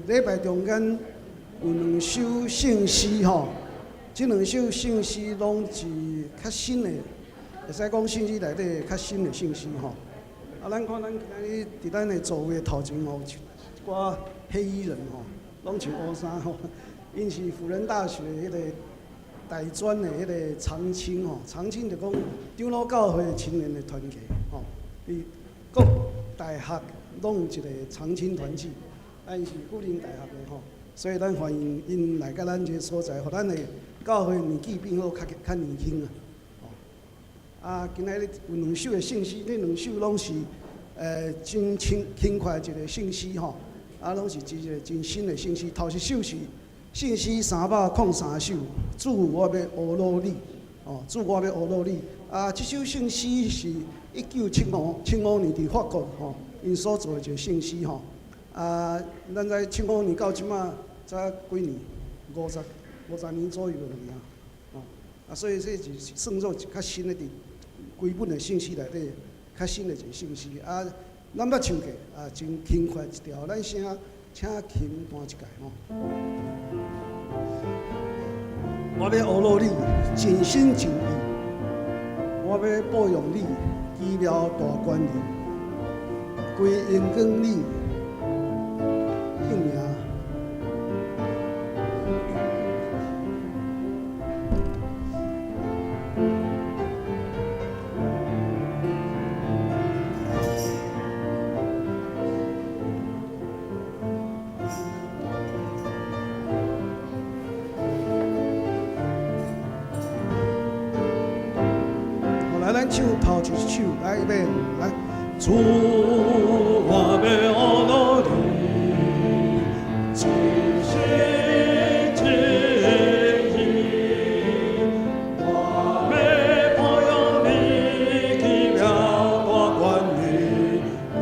礼拜中间有2首圣诗吼，即2首圣诗拢是较新的，会使讲圣诗内底较新的圣诗吼。啊，咱看咱今日伫咱的座位头前吼，一寡黑衣人吼，拢穿乌衫吼，因是辅仁大学迄个大专的迄个长青吼，长青就讲长老教会青年的团体吼，伊各大学拢有一个长青团契，咱是辅仁大学的吼，所以咱欢迎因来到咱这个所在，互咱的教会年纪变好较年轻啊。啊，今仔日有2首的圣诗，这2首拢是真轻快一个圣诗吼，啊，拢是一个真新的圣诗。头一首是圣诗303首，主我要学努力，哦，主我要学努力。啊，这首圣诗是1975年伫法国吼，因所做的一个圣诗吼。啊，咱在75年到即马才几年，50年左右了尔，哦，啊，所以这是算作较新的伫规本的圣诗内底较新的一个圣诗。啊，咱捌唱过，啊，真轻快一条，咱先请琴弹一下吼。我要学努力，尽心尽力。我要保养你，医疗大管理，归因跟你应名。咱唱头一首，来预备，来。主，我要学努力，尽心尽意，我要保养你，奇妙大管理，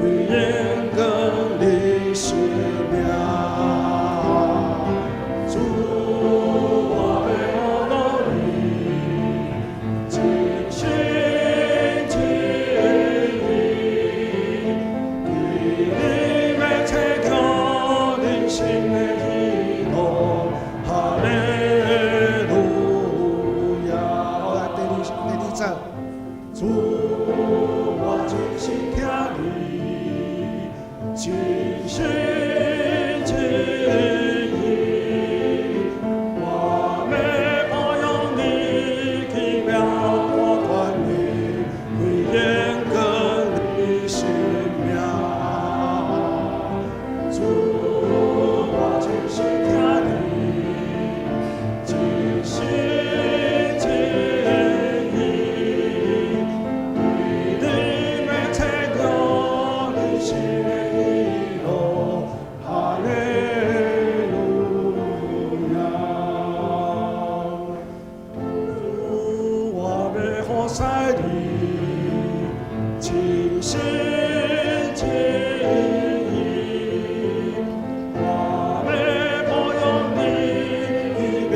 为人更你使命。主，我要学努力，尽心。主，我尽心听你，尽心尽意，我要保养你，奇妙大管理，为人更你使命。主，我尽心听你，尽心。在你尽心尽意，我要保养你，仪表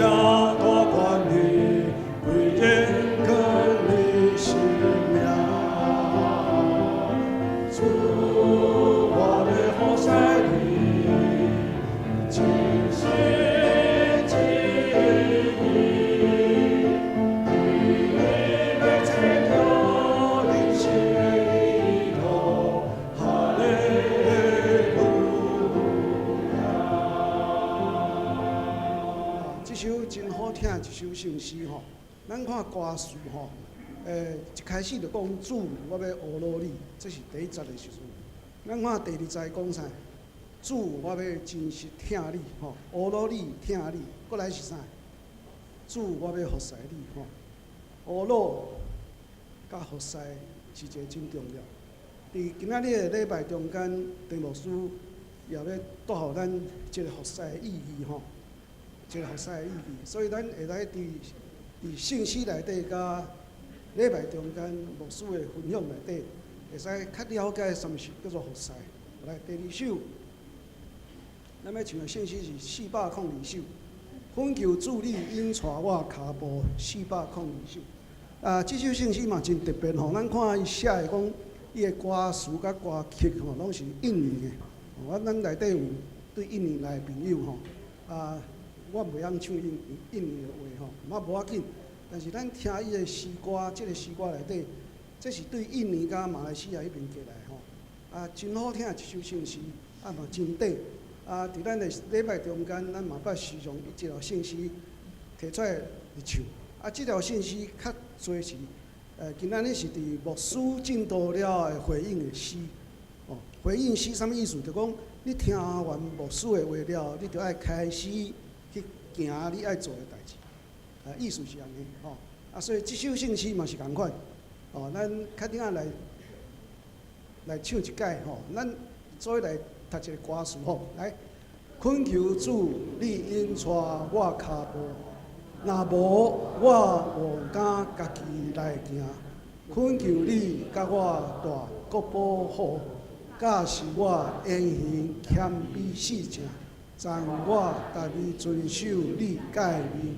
大管理，为人更你使命。主，我要在你尽心尽意。真好听一首圣诗吼，咱看歌词吼，一开始就讲主，我要学努力，这是第1节的时阵。咱看第2节讲啥？主，我要真实听你吼，学努力听你，过来是啥？主，我要服侍你吼，学努甲服侍是一个真重要。伫今仔日的礼拜中间，陈牧师也要带互咱一个服侍的意义吼。一个服侍的意义，所以咱会来伫圣诗内底，甲礼拜中间牧师的分享内底，会使较了解什么是叫做服侍。来，第2首，咱要唱的圣诗是402首，恳求主你引带我脚步402首。啊，这首圣诗嘛真特别吼，咱看伊写的讲，伊的歌词甲歌曲吼，拢是印尼的。咱内底对印尼来的朋友吼，我袂晓唱印尼的话吼，嘛无要紧。但是咱听伊的诗歌，即个诗歌内底，这是对印尼甲马来西亚迄边过来吼，真好听一首圣诗，嘛真短。伫咱的礼拜中间，咱嘛捌时常一条圣诗摕出来来唱。即条圣诗较多是，今仔日是伫牧师进度了的回应的诗。回应诗啥物意思？就讲你听完牧师的话了，你就爱开始去行你爱做的代志。意思是安尼吼。所以即首圣诗嘛是共款。咱较顶仔来唱一解吼。咱做伙来读一个歌词吼。来，恳求主，你引带我脚步，若无我无敢家己来行。恳求你甲我大国保护。假使我言行欠你四正，暂我逐日遵守你诫命，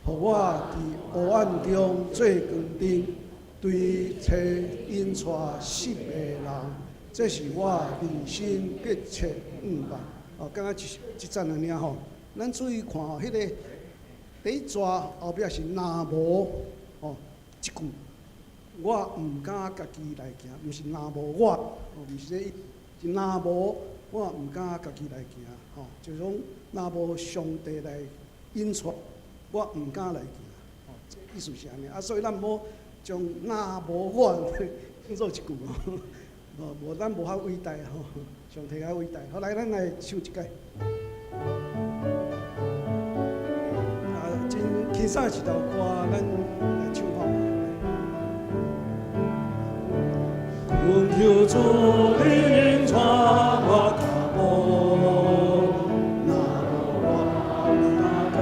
互我伫黑暗中做光灯，对找引带失的人，这是我人生必切望。刚刚一站安尼吼，咱注意看吼，迄个第一节后壁是若无一句。我毋敢家己来行，毋是若无我，毋是这，是若无我毋敢家己来行，就是讲若无上帝来引带，我毋敢来行，这意思是安尼。所以咱无将若无我当做一句无咱无遐伟大上帝较伟大。好，来，咱来唱一解。真轻松一首歌，咱来唱看。恳求主你引带我脚步，若无我毋敢家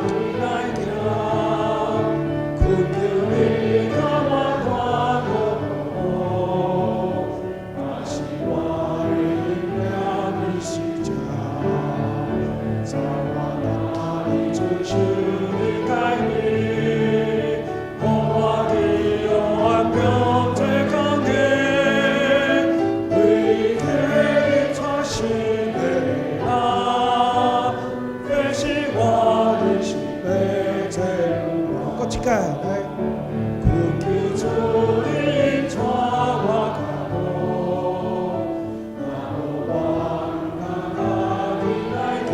己来行。恳求你甲我大国保护，若是我的命是正，在我哪里遵守你诫命，互我伫黑暗中做工课。来，恳求主你带我脚步，若无我毋敢家己来行。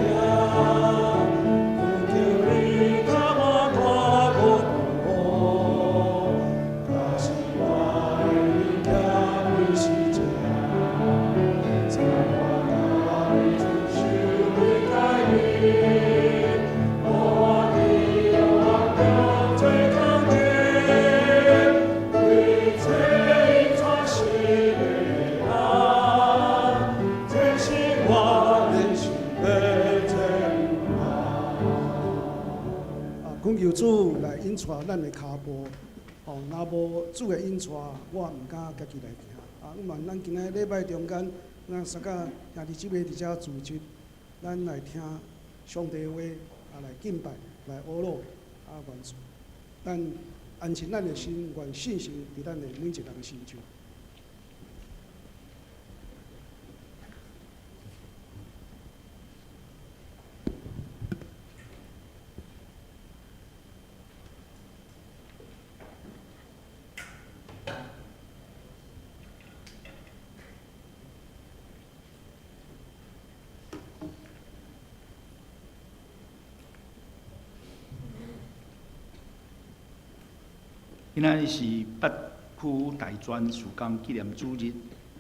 恳求你甲我大国保护，假使我的行命是正，在我哪里遵守你诫命，互我伫黑暗中做工课。恳求主来引带咱的脚步，若无主的引带，我毋敢家己来行。毋然咱今仔礼拜中间，咱三个兄弟姊妹伫遮组织，咱来听上帝的话，来敬拜，来学乐，愿主，咱安静咱的心，愿信心伫咱的每一人的心中。今仔日是北区大专树工纪念主日，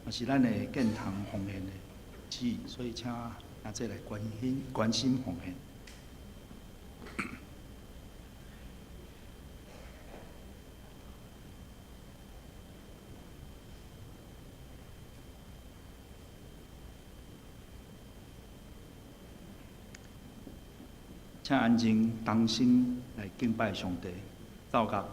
也是咱的建堂奉献的日，所以请大家来关心奉献。请安静，同心来敬拜上帝，祷告。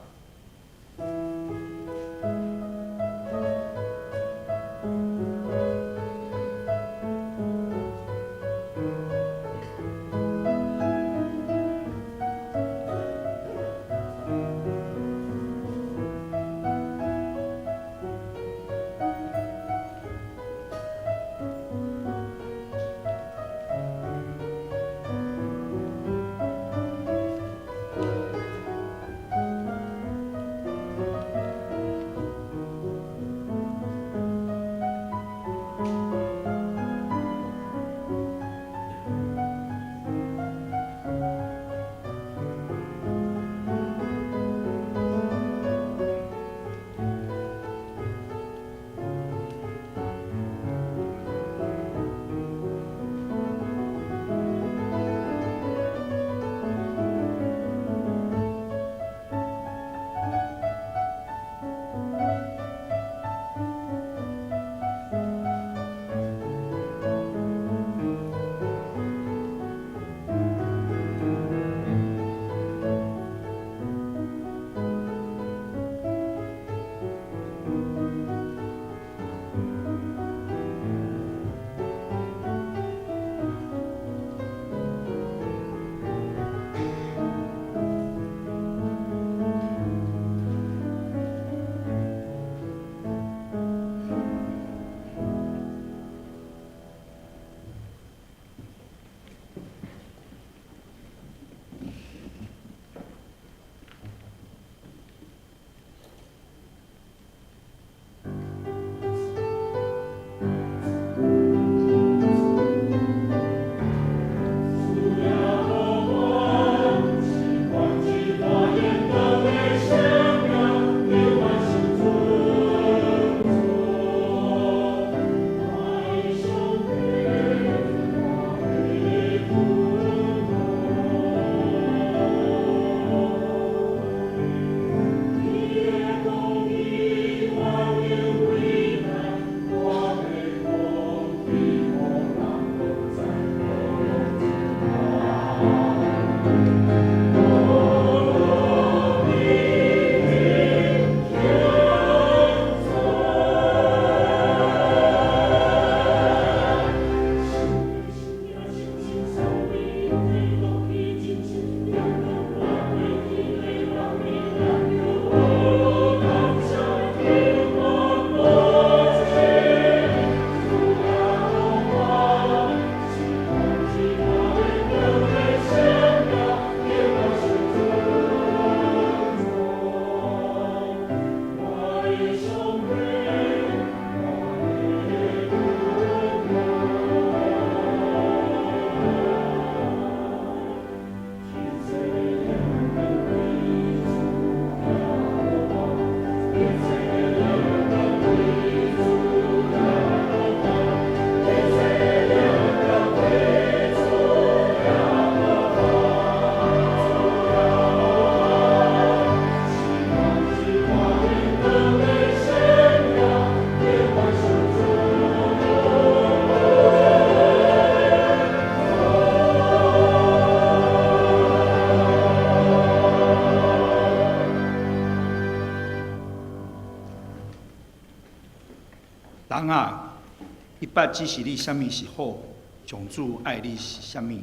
捌只是你啥物是好，上主爱你是啥物，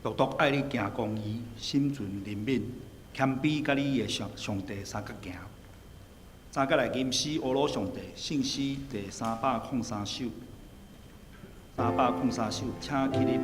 独独爱你行公义，心存怜悯，谦卑，甲你的上帝相甲行。三甲来吟诗乌鲁上帝，圣诗第303首，303首，请起立。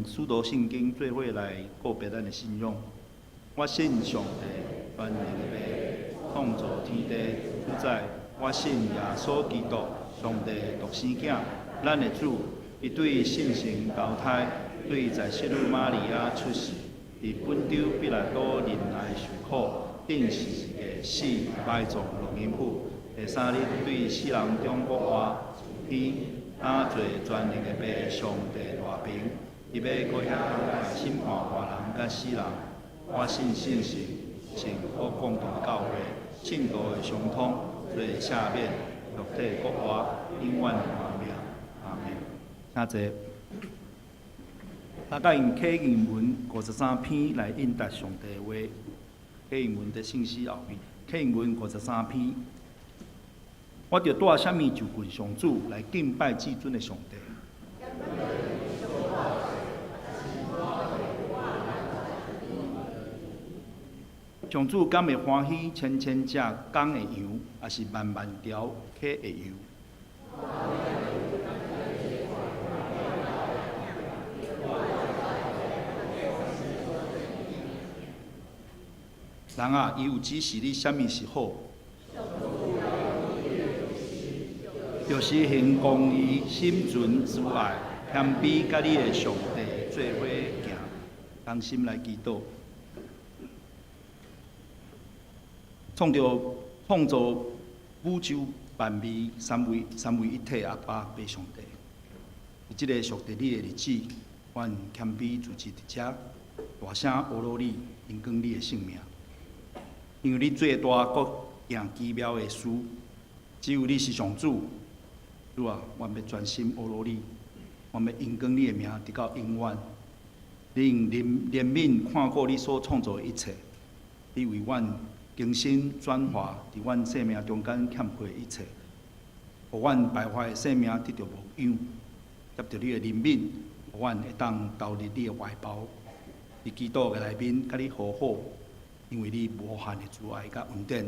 使徒圣经做伙来告别咱的信仰。我信上帝，万能的父，创造天地主宰。我信耶稣基督，上帝独生囝，咱的主。伊对圣神交胎，对在圣母玛利亚出世，伫本州彼拉多忍耐受苦，定时个死，埋葬录音谱。第三日对死人中国活天，打做全能的爸，上帝大平。伊要搁遐来审判活人甲死人。我信圣神，信我共同教会，信徒的相通，做赦免，肉体国活，永远安命。阿门。请坐。大家用启应文53篇来应答上帝的话。启应文伫圣诗后面。启应文53篇，我着带啥物就近上主来敬拜至尊的上帝。上主敢会欢喜千千只公的羊，也是万万条溪的油？人啊，伊有指示你啥物是好，就是行公义、心存慈爱、谦卑，甲你的上帝做伙行，同心来祈祷。创造宇宙万物三位一体阿爸爸上帝，伫即个属地你的日子，阮谦卑自持伫遮，大声阿罗你，荣光你的性命。因为你最大国行奇妙的事，只有你是上主。主啊，阮要专心阿罗你，阮要荣光你的名直到永远。你用怜悯看顾你所创造的一切，你为阮更新转化伫阮生命中间欠缺的一切，互阮败坏的生命得到牧养，接着你的怜悯，互阮会当投入你的怀抱。伫基督嘅内面，甲你和好，因为你无限嘅慈爱甲恩典，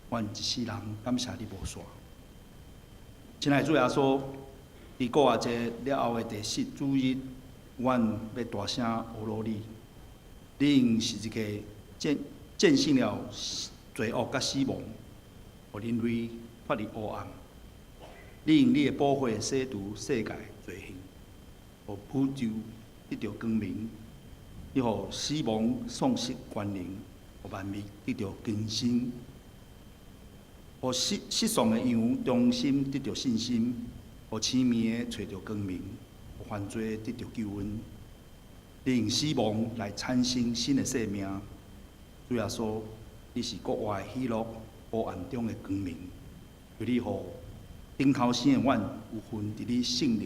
阮一世人感谢你无煞。亲爱的主耶稣，伫过啊节了后嘅第10主日，阮要大声学罗你，恁是一个战胜了罪恶甲死亡，互人类脱离黑暗。你用你的宝血洗除世界罪行，互宇宙得到光明。你互死亡丧失权能，互万物得到更新，互失丧的羊重新得到信心，互痴迷的找到光明，互犯罪得到救恩。你用死亡来产生新的生命。主耶稣，你是国外的喜乐，黑暗中的光明。求你互顶头生的阮有份伫你胜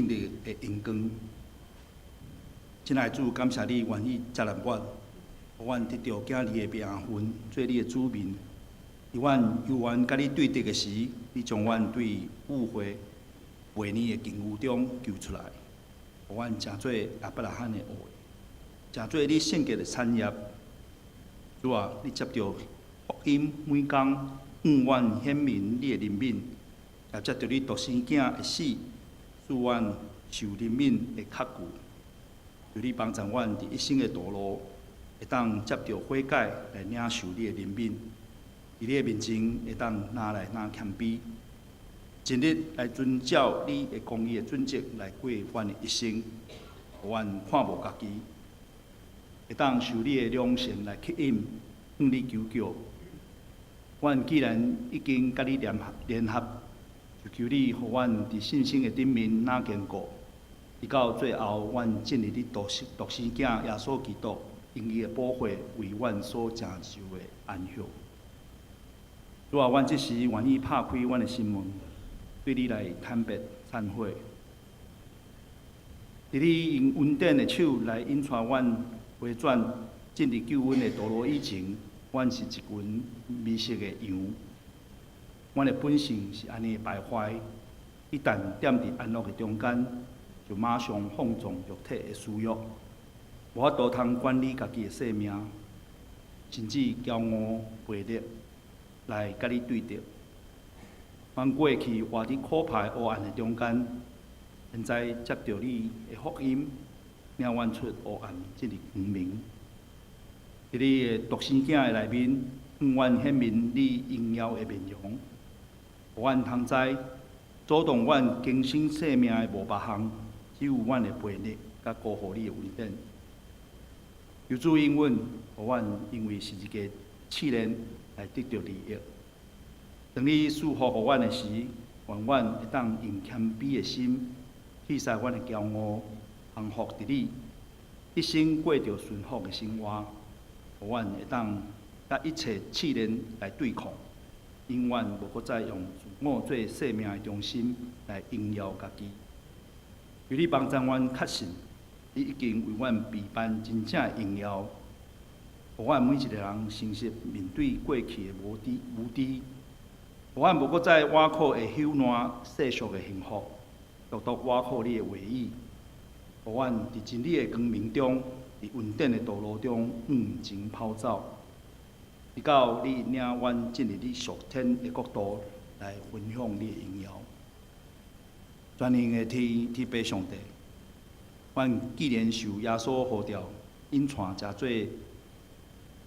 利的阳光。亲爱的主，感谢你愿意接纳阮，互阮得到囝儿的名分，做你的子民。伫阮有缘甲你对敌的时，你将阮对误会、悖逆的境遇中救出来，互阮成做亚伯拉罕的后裔，成做你圣洁的产业。主啊，你接着福音每工向阮显明你的怜悯，也接着你独生囝的死，使阮受怜悯的刻骨。求你帮助阮伫一生的道路，会当接着悔改来领受你的怜悯，伫你的面前会当哪来哪谦卑，尽力来遵照你的公义的准则来过阮的一生，互阮看无家己，会当受你的良善来吸引，向你求救。阮既然已经甲你联合，就求你互阮伫信心的顶面哪坚固。直到最后，阮进入你独生囝耶稣基督，用伊的宝血为阮所成就的安息。主啊，阮这时愿意拍开阮的心门，对你来坦白忏悔。伫你用恩典的手来引带阮回转进入救恩的道路以前，阮是一群迷失的羊。阮的本性是安尼败坏，一旦踮伫安乐的中间，就马上放纵肉体的私欲，无法度通管理家己的生命，甚至骄傲悖逆来甲你对敌。阮过去活伫可怕的黑暗的中间，现在接着你的福音，领阮出黑暗，进入光明。伫你的独生囝的内面，向阮显明你荣耀的面容，互阮通知，阻挡阮更新生命的无别项。只有阮的悖逆，甲辜负你的恩典。求主应允，互阮因为是一个试炼来得到利益。当你赐福互阮的时，愿阮会当用谦卑的心，去使阮的骄傲，降服伫你，一生过着顺服的生活。互阮会当甲一切试炼来对抗，永远无搁再用自我做生命的中心来荣耀家己。求你帮助阮确信，你已经为阮备办真正的荣耀，互阮每一个人诚实面对过去的无知，互阮无搁再倚靠会朽烂世俗的幸福，独独倚靠你的话语，互阮伫真理的光明中，伫恩典的道路中向前跑走，直到你领阮进入你属天的国度来分享你的荣耀。全能的天父上帝，阮既然受耶稣呼召，引带诚做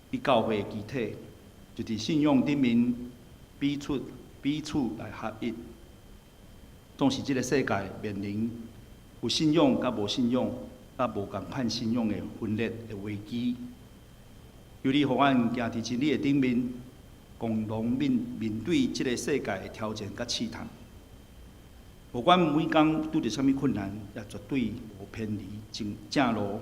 你教会的肢体，就伫信仰顶面彼此来合一。总是这个世界面临有信仰甲无信仰，甲无共款信仰的分裂的危机。求你互阮行伫真理的顶面，共同面对这个世界的挑战甲试探。无管每工拄着什么困难，也绝对无偏离正路。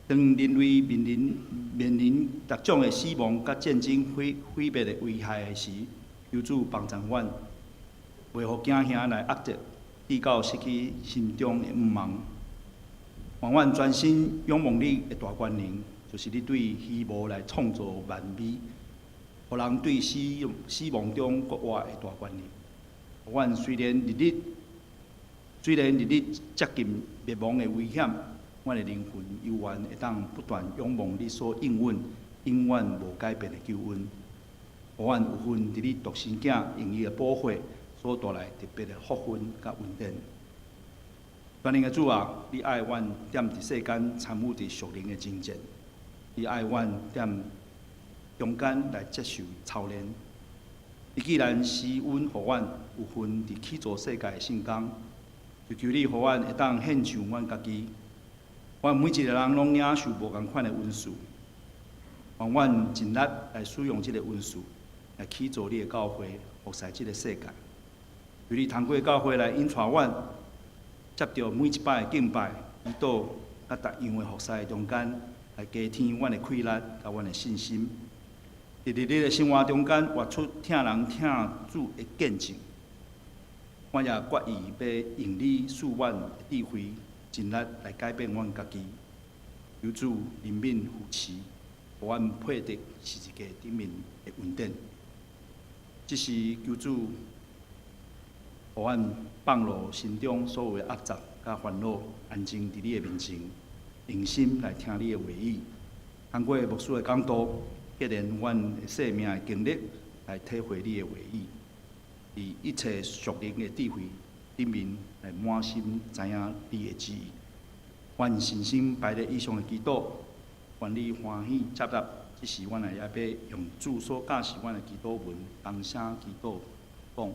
当人类面临各种的死亡、甲战争毁灭的危害时，求主帮助阮，袂互囝兄来压制，直到失去心中的毋望。愿阮专心仰望你的大权能，就是你对虚无来创造万美，互人对死亡中国活的大权能。阮虽然日日接近灭亡的危险，阮的灵魂犹原会当不断仰望你所应允、永远无改变的救恩。互阮有份伫你独生囝用伊的保护所带来特别的福分甲恩典。全能的主啊，你爱阮踮伫世间参与伫属灵的征战，你爱阮踮中间来接受操练。你既然施恩互阮有份伫起造世界的圣工，就求你互阮会当献上阮家己。阮每一个人拢领受无共款的恩赐，愿阮尽力来使用这个恩赐，来起造你的教会，服侍这个世界。求你通过教会来引带阮，接着每一摆的敬拜、祈祷，甲逐样的服侍中间，来加添阮的气力，甲阮的信心。伫你的生活中间，活出听人听主的见证。我也决意要用你赐阮的智慧，尽力来改变阮家己。求主怜悯扶持，互阮配得是一个顶面的恩典。即是求主，互阮放落心中所有的压杂甲烦恼，安静伫你的面前，用心来听你的话语。通过牧师的讲道，结连阮的生命的经历，来体会你的话语，以一切属灵的智慧里面来满心知影你的旨意。阮信心摆在以上的祈祷，愿你欢喜接纳。这是阮也要用主所教示阮的祈祷文，同声祈祷讲。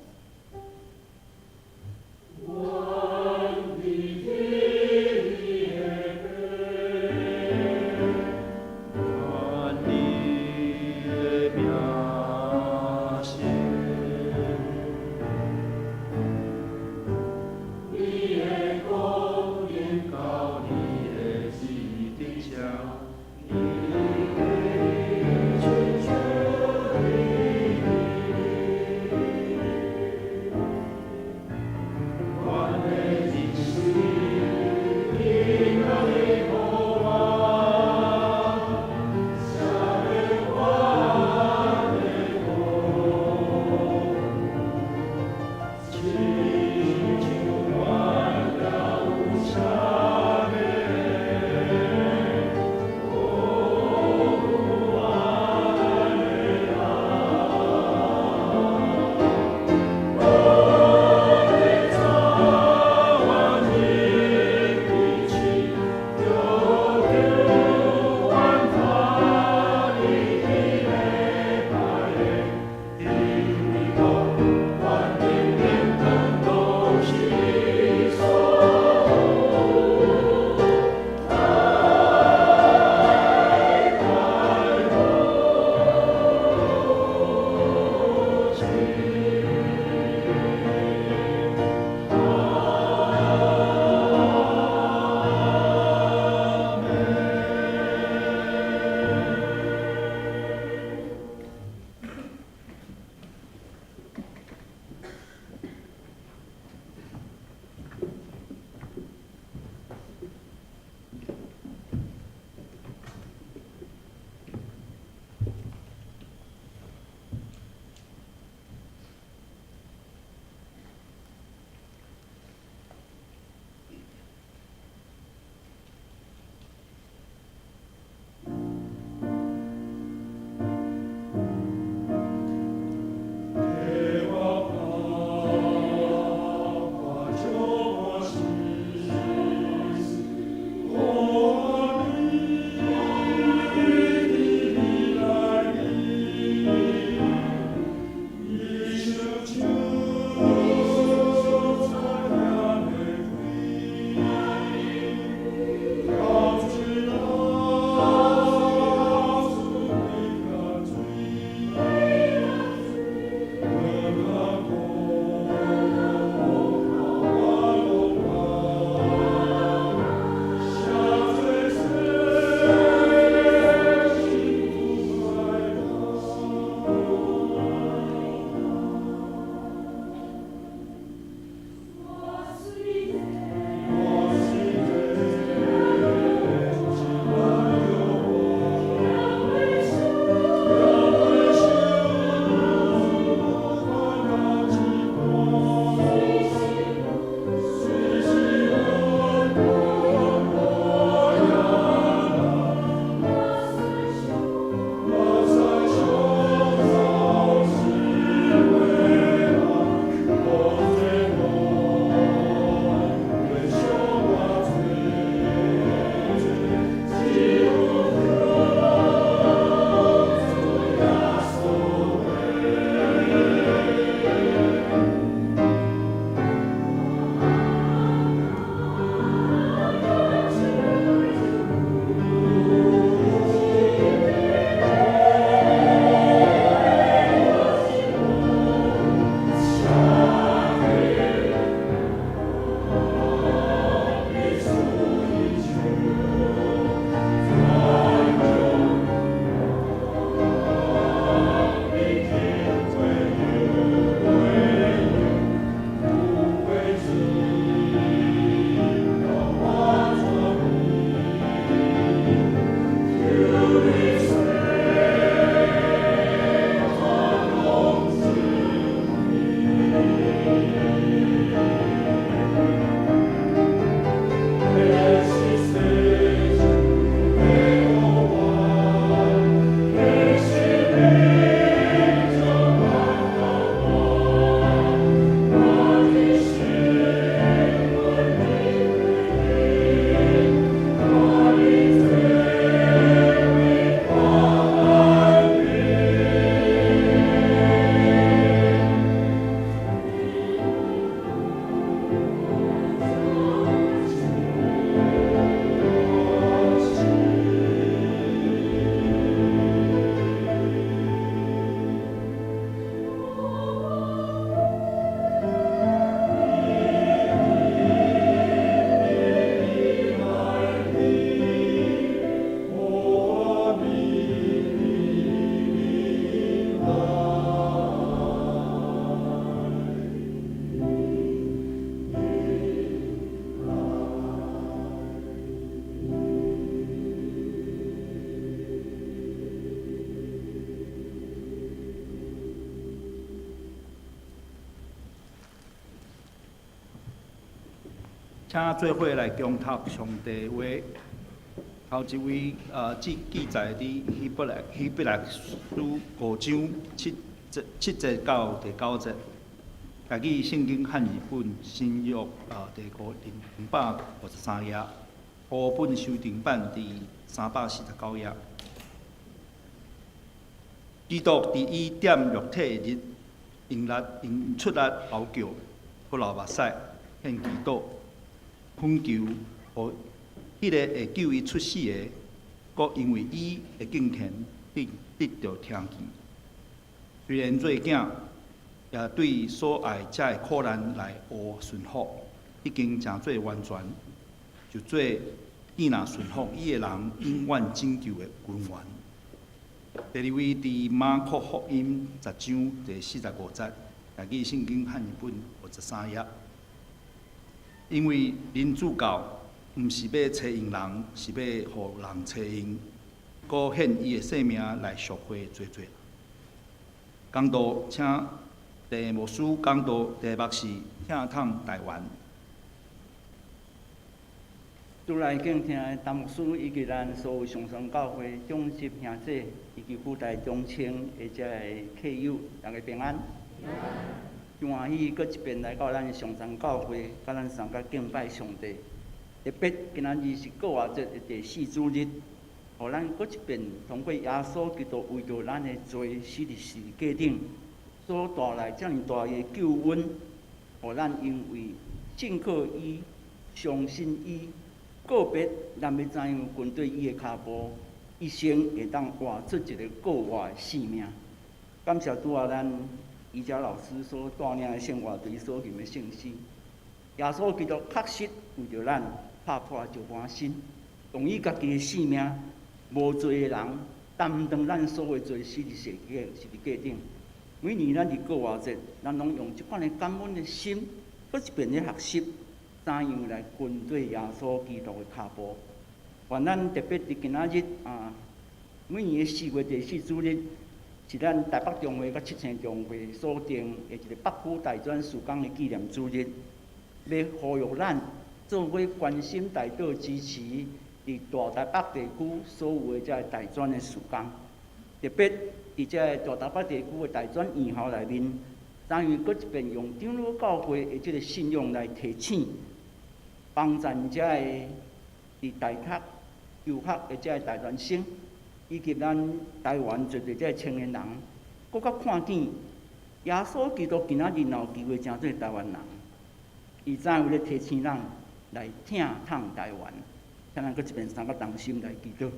请做伙来恭读上帝话。头一位记载伫希伯来书5章7节到第9节。家己圣经汉语本新约第253页，和本修订版第349页。基督伫伊点肉体日，用出力嚎叫，哭流目屎，献祈祷，恳求，互迄个会救伊出死的，阁因为伊的敬虔，得到听见。虽然做囝，也对所爱遮的苦难来学顺服，已经诚做完全，就做见若顺服伊的人永远拯救的君王。第二位伫马可福音10章第45节，家己圣经汉语本53页。因为恁主教毋是要找用人，是要互人找用，搁献伊的性命来赎回罪罪。讲道，请第牧师讲道题目是听痛台湾。主来敬听的陈牧师以及咱所有上山教会忠实兄弟以及附带中青或者的客友，大家平安。真欢喜，搁一遍来到咱上山教会，甲咱参加敬拜上帝。特别今仔日是过活节的第4主日，互咱搁一遍通过耶稣基督为着咱的罪死伫十字架顶，所带来遮尔大的救恩，互咱因为信靠伊、相信伊。个别咱要怎样跟对伊的脚步，一生会当活出一个过活的性命。感谢拄仔咱宜家老师所带领的生活队所念的圣诗。耶稣基督确实为着咱拍破石盘身，用伊家己的性命，无罪的人担当咱所有罪死伫十字架顶。每年咱伫过活节，咱拢用即款的感恩的心，搁一遍咧学习。怎样来跟对耶稣基督的脚步？愿咱特别伫今仔日每年的4月第4主日，是咱台北中会甲七星中会所定的一个北区大专事工的纪念主日，要呼吁咱做伙关心大道支持伫大台北地区所有的遮大专的事工，特别伫遮大台北地区的大专院校内面，怎样搁一遍用长老教会的这个信仰来提醒。帮咱遮个伫大学、求学的遮个大专生，以及咱台湾绝对遮个青年人，搁较看见耶稣基督今仔日有机会成做台湾人，伊怎样咧提醒咱来听痛台湾，请咱搁一遍三个同心来祈祷。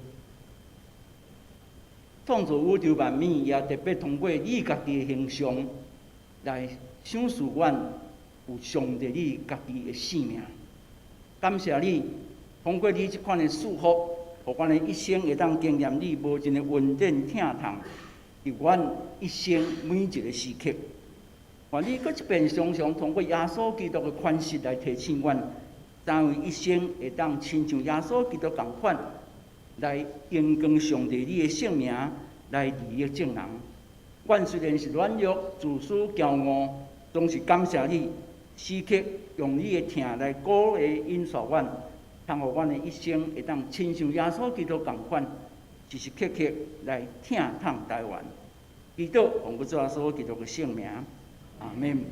创造宇宙万物，也特别通过你家己的形象来想示阮有上帝你家己的性命。感谢你，通过你即款的祝福，互阮的一生会当经验你无尽的稳定疼痛，伫阮一生每一个时刻。愿你搁一遍常常通过耶稣基督的宽恕来提醒阮，怎样一生会当亲像耶稣基督共款，来荣光上帝你的圣名，来利益众人。阮虽然是软弱、自私、骄傲，总是感谢你。时刻用你的疼来鼓励引导阮，通互阮的一生会当亲像耶稣基督共款，时时刻刻来疼痛台湾。祈祷奉主耶稣基督的圣名，阿门。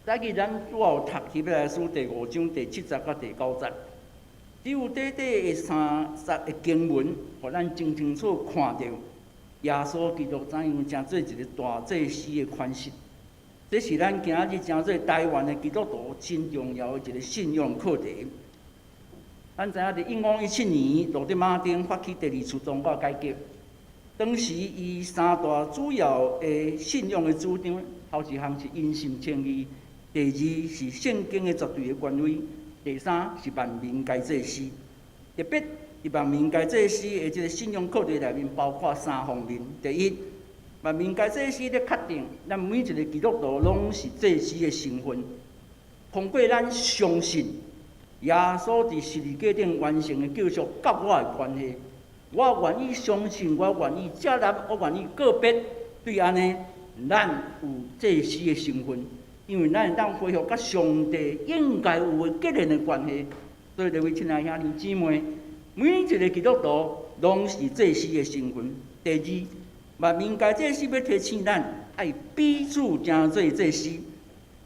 早起咱主要读希伯来书第5章第7节到第9节，只有短短的3节的经文，互咱真清楚看到耶稣基督怎样成做一个大祭司的款式。这是咱今仔日诚做台湾的基督徒真重要的一个信仰课题。咱知影伫1517年，罗德马丁发起第2次宗教改革，当时伊3大主要的信仰的主张，头一项是因信称义，第2是圣经的绝对的权威，第3是万民该祭司。特别伫万民该祭司的这个信仰课题内面，包括3方面：第一，万民该祭司咧确定，咱每一个基督徒拢是祭司的身份。通过咱相信耶稣伫十字架顶完成的救赎甲我的关系，我愿意相信，我愿意接纳，我愿意告别，对安尼，咱有祭司的身份，因为咱会当恢复甲上帝应该有诶结连诶关系。所以，各位亲爱兄弟姊妹，每一个基督徒拢是祭司诶身份。第二，万民该祭司要提醒咱，爱彼此诚做祭司。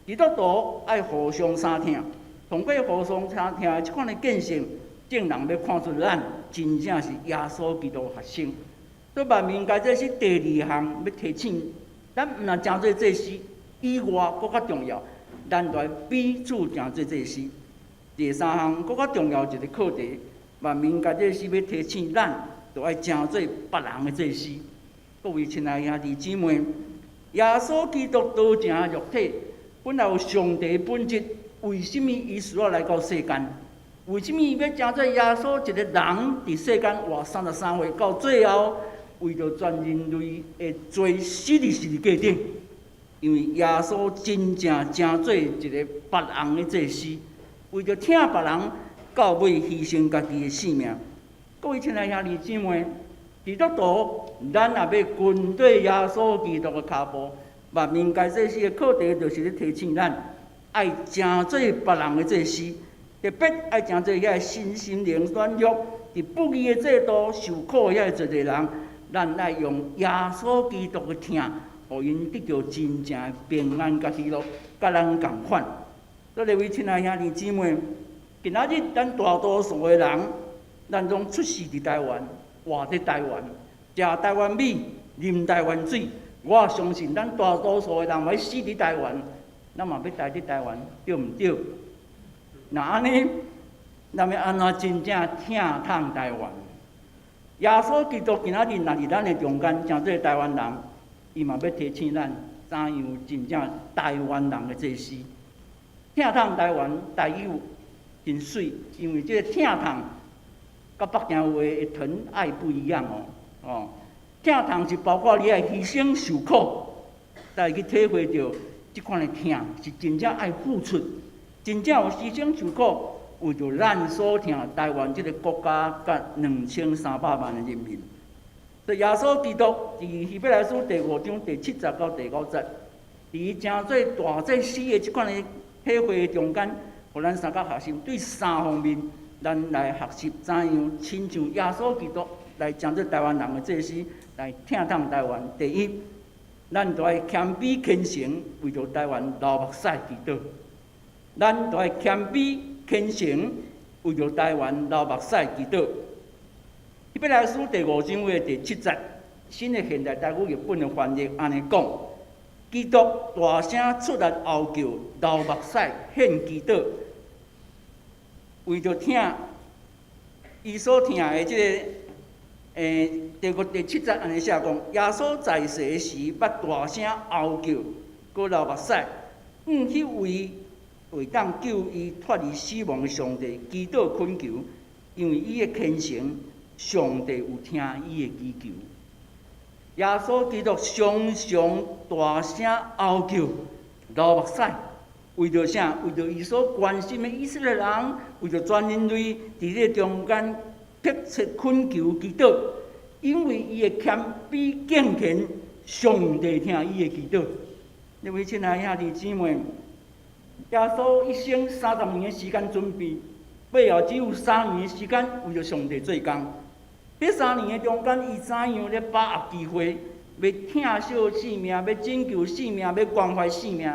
基督徒爱互相相听，通过互相相听诶即款诶见证，正人要看出咱真正是耶稣基督学生。所以，万民该祭司第二项要提醒，咱毋若诚做祭司以外，搁较重要，咱着爱彼此诚做祭司。第三项，搁较重要一个课题，万民该祭司要提醒咱，着爱诚做别人诶祭司。各位亲爱兄弟姊妹，耶稣基督道成肉体，本来有上帝本质，为什么伊需要来到世间？为什么伊要诚做耶稣一个人伫世间活33岁，到最后为着全人类的罪死伫十字架顶？因为耶稣真正诚做一个别人的祭司，为着听别人到尾牺牲家己的性命。各位亲爱兄弟姊妹，基督徒咱也要跟对耶稣基督的脚步，万民该祭司的课题就是咧提醒咱，爱诚做别人的祭司，特别爱诚做遐新心灵软弱、伫不义的制度受苦遐一个人，咱爱用耶稣基督的听。互因得到真正的平安甲喜乐，甲咱共款。所以，各位亲爱兄弟姊妹，今仔日咱大多数的人，咱拢出世伫台湾，活伫台湾，食台湾米，啉台湾水。我相信咱大多数的人要死伫台湾，咱嘛要待伫台湾，对毋对？那安尼，咱要安怎真正疼痛台湾？耶稣基督今仔日若伫咱的中间，诚做台湾人。伊嘛要提醒咱，怎样真正台湾人的祭司。疼痛台湾台语真水，因为这个疼痛，甲北京话的疼爱不一样哦。疼痛是包括你爱牺牲受苦，才会去体会到即款的疼是真正爱付出，真正有牺牲受苦，为着咱所疼台湾这个国家甲2300万的人民。耶稣基督伫希伯来书第5章第7节到第9节，伫诚做大祭司的即款的体会中间，互咱三个学习对3方面，咱来学习怎样亲像耶稣基督来诚做台湾人的祭司，来疼痛台湾。第一，咱着爱谦卑虔诚，为着台湾流目屎祈祷。咱着爱谦卑虔诚，为着台湾流目屎祈祷。希伯来书第5章的第7节，新的现代台语译本的翻译安尼讲：基督大声出来嚎叫，流目屎献祈祷，为着听伊所听的即个第7节安尼写讲：耶稣在世时，捌大声嚎叫，搁流目屎，去为当救伊脱离死亡的上帝祈祷恳求，因为伊的虔诚。上帝有听伊的祈求，耶稣基督常常大声嚎叫、流目屎，为着啥？为着伊所关心的以色列人，为着全人类伫这中间迫切恳求祈祷，因为伊的谦卑敬虔，上帝听伊的祈祷。各位亲爱兄弟姊妹，耶稣一生30年的时间准备，背后只有3年的时间为着上帝做工。这3年的中间，伊怎样咧把握机会，要疼惜性命，要拯救性命，要关怀性命？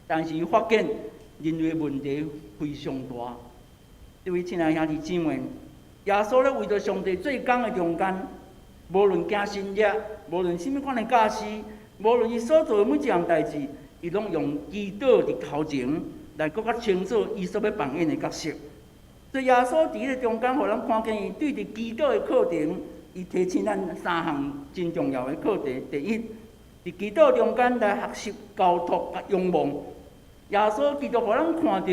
但是伊发现人类问题非常大。各位亲爱兄弟姊妹，耶稣咧为着上帝做工的中间，无论行神业，无论甚物款的假施，无论伊所做的每一项代志，伊拢用祈祷伫头前来更较清楚伊所要扮演的角色。所以耶稣伫咧中间，互咱看见伊对伫祈祷的课程，伊提醒咱3项真重要的课题。第一，伫祈祷中间来学习交托甲仰望。耶稣基督互咱看到，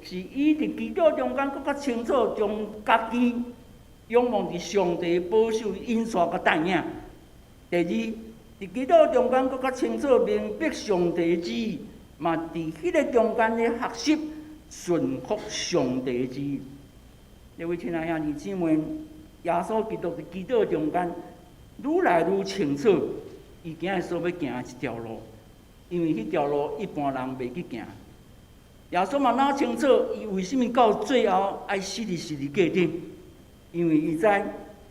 是伊伫祈祷中间更较清楚将家己仰望伫上帝保守、引带甲带领。第二，伫祈祷中间更较清楚明白上帝的旨意，嘛伫迄个中间咧学习顺服上帝的旨意。各位亲爱兄弟姊妹，耶稣基督伫祈祷中间，愈来愈清楚，伊今日所要行的一条路。因为迄条路一般人袂去行。耶稣嘛哪清楚伊为什么到最后爱死伫十字架顶？因为伊知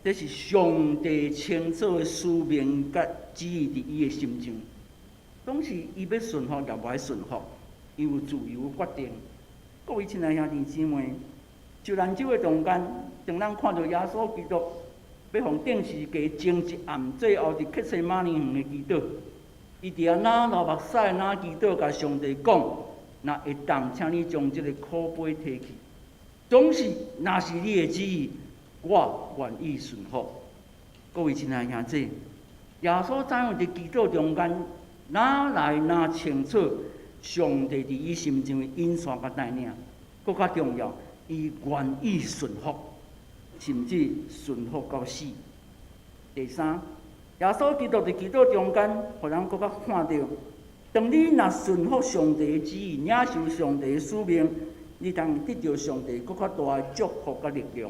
这是上帝清楚的使命甲旨意伫伊的心中。总是伊要顺服，也无爱顺服，伊有自由决定。各位亲爱兄弟姊妹，受难周的中间，当咱看到耶稣基督要互定时加前一暗，最后伫克西马尼园的祈祷，伊伫遐流目屎祈祷，甲上帝讲。若会当，请你将这个苦杯提去。总是，若是你的旨意，我愿意顺服。各位亲爱兄弟，耶稣怎样伫祈祷中间，哪来哪清楚上帝伫伊心中的引线甲带领，更较重要，伊愿意顺服，甚至顺服到死。第三，耶稣基督伫祈祷中间，互人更较看到。当你若顺服上帝的旨意，领受上帝的使命，你当得到上帝更较大的祝福甲力量。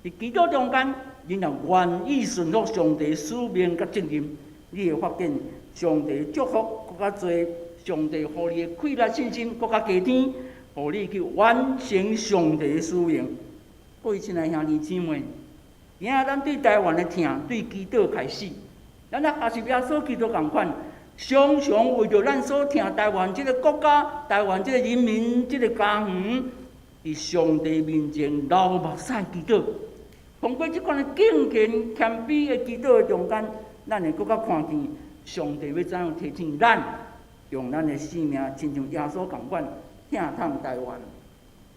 伫祈祷中间，你若愿意顺服上帝的使命甲责任，你会发现上帝的祝福更较多，上帝互你的快乐信心更较加添，互你去完成上帝的使命。各位亲爱兄弟姊妹，今仔咱对台湾的疼，对祈祷开始，咱也是耶稣基督共款。常常为着咱所疼台湾这个国家、台湾这个人民、这个家园，伫上帝面前流目屎祈祷。通过这款的敬虔谦卑的祈祷中间，咱会更较看见上帝要怎样提醒咱，用咱的性命亲像耶稣共款疼痛台湾。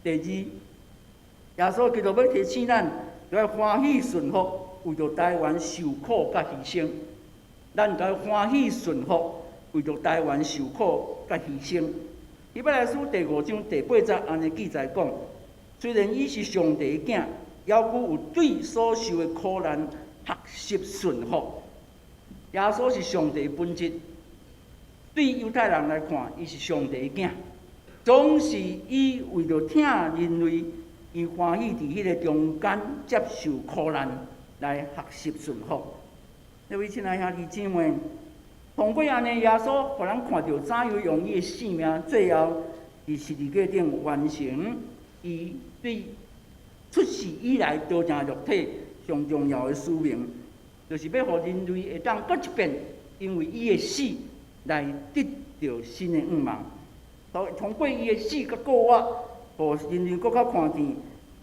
第二，耶稣基督要提醒咱，要欢喜顺服，为着台湾受苦甲牺牲。咱该欢喜顺服，为着台湾受苦甲牺牲。希伯来书第5章第8节安尼记载讲：虽然伊是上帝的囝，犹阁有对所受的苦难学习顺服。耶稣是上帝的本质，对犹太人来看，伊是上帝的囝，总是伊为着疼人类，伊欢喜伫迄个中间接受苦难，来学习顺服。各位亲爱兄弟姊妹，通过安尼，耶稣互咱看到怎样用伊的性命，最后伫十字架顶完成伊对出世以来道成肉体上重要的使命，就是要互人类会当搁一遍，因为伊的死来得到新的愿望。通过伊的死甲过活，互人类搁较看见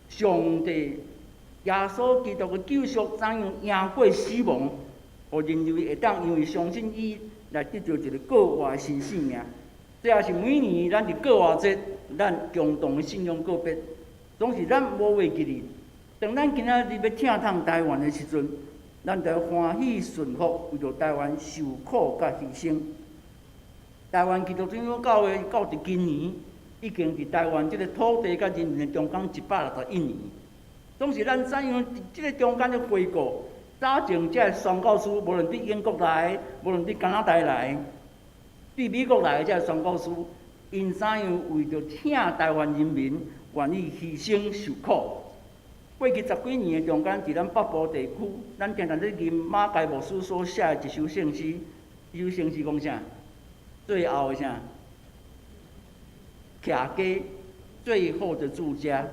上帝耶稣基督的救赎怎样赢过死亡。互人类会当因为相信伊来得到一个过活的新生命。这也是每年咱伫过活节，咱共同的信仰告别，总是咱无忘记哩。当咱今仔日要疼痛台湾的时阵，咱就要欢喜顺服，为着台湾受苦甲牺牲。台湾基督教教会到伫今年，已经伫台湾这个土地甲人民的中间161年，总是咱怎样伫这个中间的回顾。早前这宣教师，无论伫英国来，无论伫加拿大来，伫美国来的这宣教师，因怎样为着疼台湾人民，愿意牺牲受苦。过去10几年的中间，伫咱北部地区，咱经常咧念马偕牧师所写的一首圣诗，这首圣诗讲啥？最后的啥？徛家，最后的住家。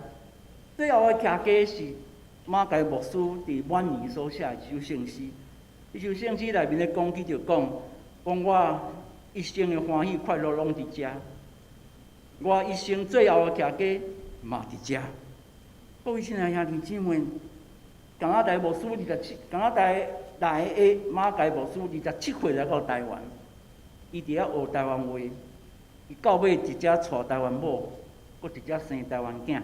最后的徛家是马偕牧师伫晚年所写的一首圣诗。这首圣诗内面咧讲起就讲我一生的欢喜快乐拢伫遮，我一生最后的徛家嘛伫遮。各位亲爱兄弟姊妹，加拿大牧师加拿大来的马偕牧师27岁来到台湾，伊伫遐学台湾话，伊到尾一只娶台湾某，搁一只生台湾囝，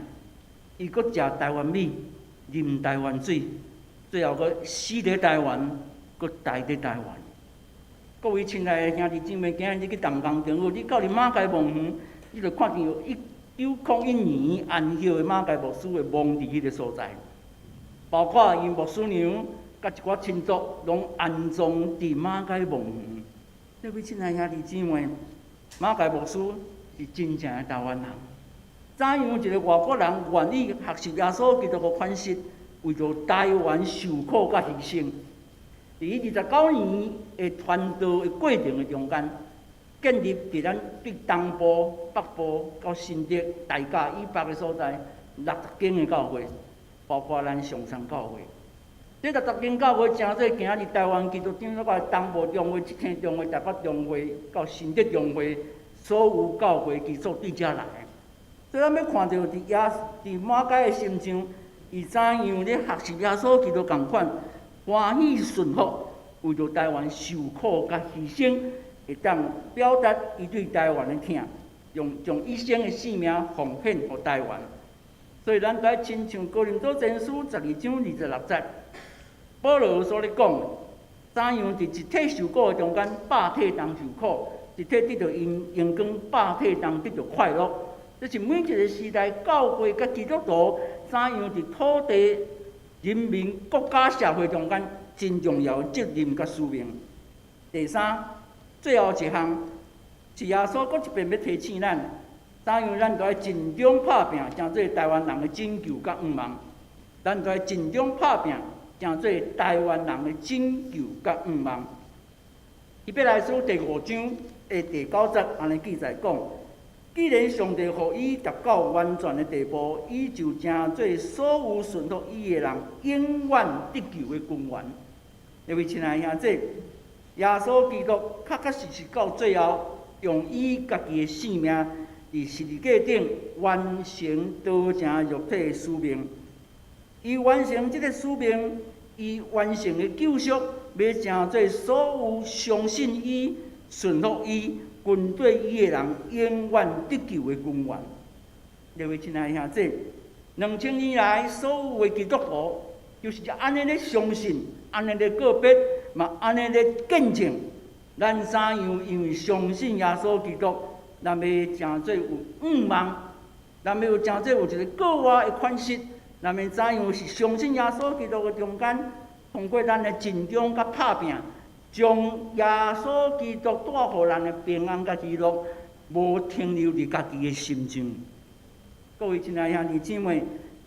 伊搁食台湾米，啉台湾水，最后搁死伫台湾，搁待伫台湾。各位亲爱的兄弟姊妹，今日你去淡江中学，你到马偕牧园，你就看见有1901年安息的马偕牧师的墓伫迄个所在，包括因牧师娘甲一寡亲族，拢安葬伫马偕牧园。各位亲爱兄弟姊妹，马偕牧师是真正的台湾人。怎样一个外国人愿意学习耶稣基督的款式，为着台湾受苦甲牺牲？伫伊29年的传道的过程的中间，建立伫咱对东部、北部到新竹、大甲以北的所在60间的教会，包括咱上山教会。这60间教会诚做今日台湾基督长老教东部中会、七天中会、台北中会到新竹中会，所有教会基础对遮来。所以咱要看到伫马街的心上，伊怎样咧学习耶稣基督同款，欢喜顺服，为着台湾受苦甲牺牲。会当表达伊对台湾的疼，将一生的性命奉献予台湾。所以咱在亲像哥林多前书12章26节，保罗所咧讲，怎样伫一体受苦的中间，百体当受苦，一体得到阳光，百体当得到快乐。这是每一个时代教会甲基督徒怎样伫土地、人民、国家、社会中间真重要的责任甲使命。第三。最后一项是耶稣搁一遍要提醒咱，怎样咱都要尽忠拍拼，成做台湾人的拯救甲愿望。咱都要尽忠拍拼，成做台湾人的拯救甲愿望。以弗来书第5章的第9节安尼记载讲：既然上帝予伊达到完全的地步，伊就成做所有顺服伊的人永远得救的君王。因为亲爱兄弟。耶稣基督确实到最后，用伊家己的性命伫十字架顶完成道成肉体的使命。伊完成这个使命，伊完成的救赎，要成做所有相信伊、顺服伊、跟对伊的人永远得救的君王。各位亲爱兄弟，2000年来所有的基督徒，就是安尼咧相信，安尼咧告别。嘛，安尼咧见证，咱怎样因为相信耶稣基督，咱要诚做有愿望，咱要诚做有一个国外的款式，咱要怎样是相信耶稣基督的中间，通过咱的尽忠甲拍拼，将耶稣基督带互咱的平安甲喜乐，无停留伫家己的心中。各位亲爱兄弟姊妹，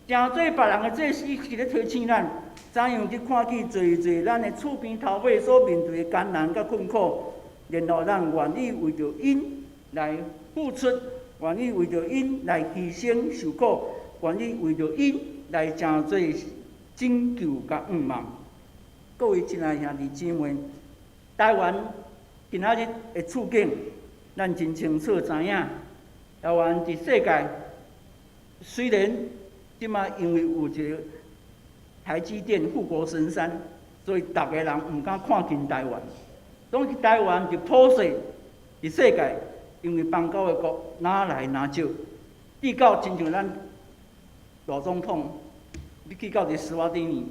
诚做别人的做事是咧提醒咱。怎样去看见侪咱的厝边头尾所面对的艰难甲困苦，然后咱愿意为着因来付出，愿意为着因来牺牲受苦，愿意为着因来诚做拯救甲愿望。各位亲爱兄弟姊妹，台湾今仔日的处境，咱真清楚知影。台湾伫世界虽然即马因为有一个台积电护国神山，所以逐个人毋敢看近台湾。总之，台湾就普世伫世界，因为邦交的国哪来哪少，比较亲像咱大总统，你去到一个斯瓦蒂尼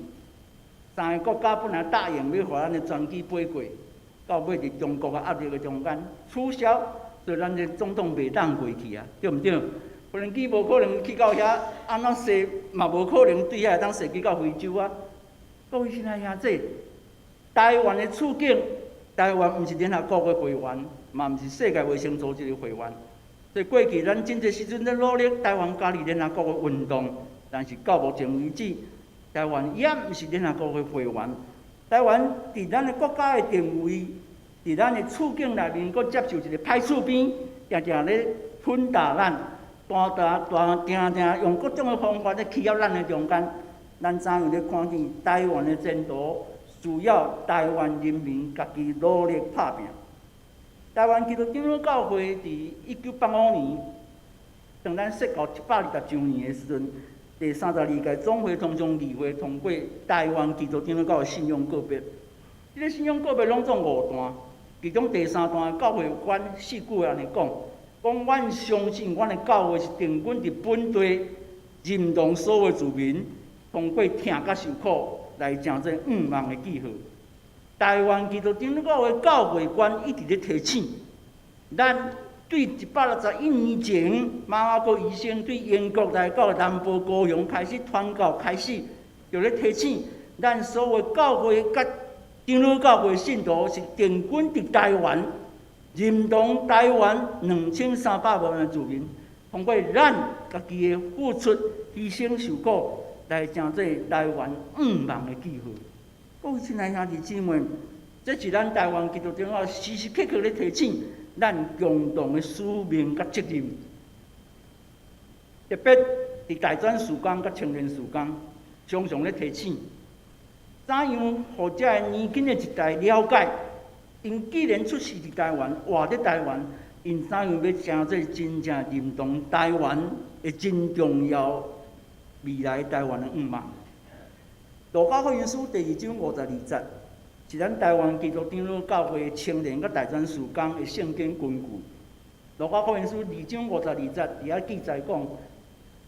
，3个国家本来答应要互咱的专机飞过，到尾伫中国的压力的中间取消，所以咱的总统袂当过去啊，对毋对？无人机无可能去到遐，安怎踅嘛无可能对遐当踅去到非洲啊！各位亲爱兄弟，台湾的处境，台湾毋是联合国的会员，嘛毋是世界卫生组织的会员。所以过去咱真侪时阵咧努力台湾加入联合国的运动，但是到目前为止，台湾也毋是联合国的会员。台湾伫咱的国家的定位，伫咱的处境内面，佫接受一个歹厝边，常常咧混搭咱。定用各种的方法咧欺压咱的中间，咱怎样咧看见台湾的前途？需要台湾人民家己努力拍拼。台湾基督长老教会伫1985年，当咱设到120周年的时阵，第32届总会通常议会通过台湾基督长老教的信仰告别。这个信仰告别拢总5段，其中第3段教会观4句安尼讲。讲，阮相信，阮的教会是定根伫本地，认同所有子民，通过疼甲受苦来成做愿望的记号。台湾基督长老教会教会观一直咧提醒，咱对161年前马雅各医生对英国来到南部高雄开始传教开始，就咧提醒咱所有教会甲长老教会信徒是定根伫台湾。认同台湾2300万的子民，通过咱家己的付出、牺牲、受苦，来成做台湾愿望的记号。各位亲爱兄弟姊妹，这是咱台湾基督长老时时刻刻咧提醒咱共同的使命甲责任。特别伫大专事工甲青年事工，常常咧提醒，怎样互遮个年轻的一代了解，因既然出世伫台湾，活伫台湾，因怎样要真做真正认同台湾的真重要未来台湾的愿望。路加福音书第2章52节，是咱台湾基督长老教会青年甲大专事工的圣经根据。路加福音书2章52节，伫遐记载讲，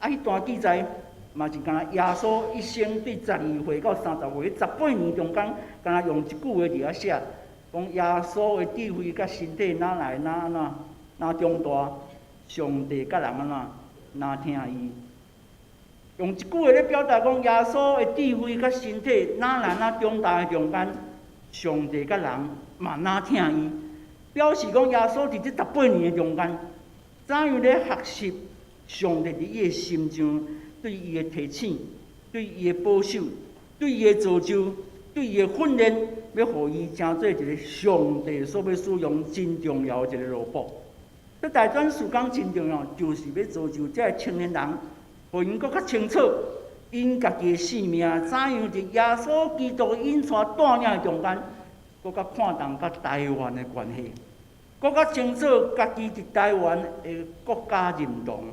迄段记载嘛是敢耶稣一生对12岁到30岁18年中间，敢用一句话伫遐写，讲耶稣的智慧甲身体哪来哪安怎哪长大，上帝甲人安怎哪听伊。用一句话咧表达讲，耶稣的智慧甲身体哪来哪长大的中间，上帝甲人嘛哪听伊，表示讲耶稣伫这18年的中间，怎样咧学习上帝伫伊的心中对伊的提醒、对伊的保守、对伊的造就、对伊的训练，要互伊成做一个上帝所要使用真重要的一个罗卜。这大专事工真重要，就是要造就这青年人，互因搁较清楚因家己的性命怎样伫耶稣基督的引带带领中间，搁较看重甲台湾的关系，搁较清楚家己伫台湾的国家认同，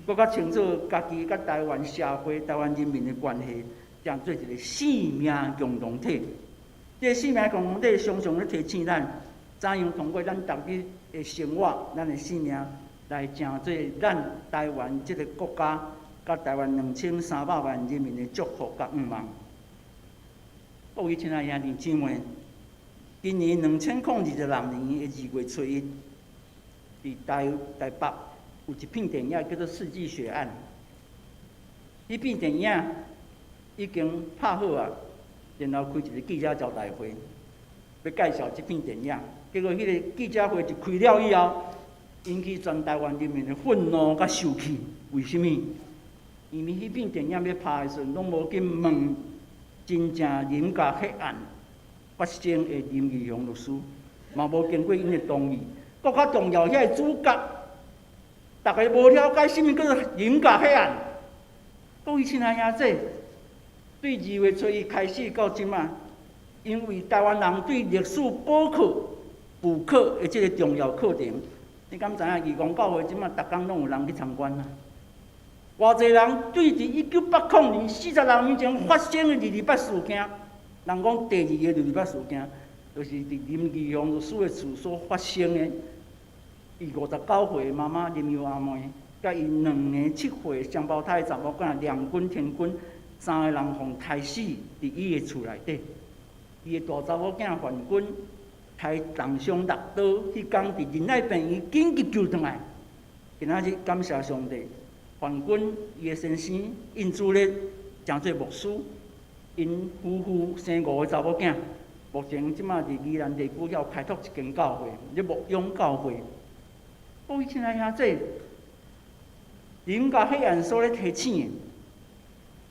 搁较清楚家己甲台湾社会、台湾人民的关系，将做一个生命共同体。这个生命共同体常常咧提醒咱，怎样通过咱逐日的生活、咱的生命来成做咱台湾这个国家甲台湾2300万人民的祝福甲愿望。各位亲爱兄弟姊妹，今年2026年的2月初1，伫台北有一片电影叫做《世纪血案》。迄片电影已经拍好啊，然后开一个记者招待会，要介绍这片电影。结果迄个记者会一开了以后，引起全台湾人民的愤怒甲生气。为什么？因为迄片电影要拍的时阵，拢无去问真正人格黑暗发生的林义雄律师，嘛无经过因的同意。搁较重要，遐个主角，大家无了解什么叫做人格黑暗。各位亲爱兄弟，对2月初1开始到即仔，因为台湾人对历史补课的这个重要课程，你敢知影？义工教会即仔逐工拢有人去参观啊。偌济人对伫1980年46年前发生的228事件，人讲第2个228事件，就是伫林义雄律师的厝所发生的。伊59岁的妈妈林幼阿妹，甲伊2年7岁双胞胎查某囝梁君、天君，3个人互杀死伫伊的厝内底。伊的大查某囝范君，开重伤6刀，迄天伫仁爱病院紧急救转来。今仔日感谢上帝，范君伊的先生因主咧诚做牧师，因夫妇生5个查某囝，目前即马伫宜兰地区要开拓一间教会，咧牧养教会。各位亲爱兄弟，人甲黑暗所咧提醒的，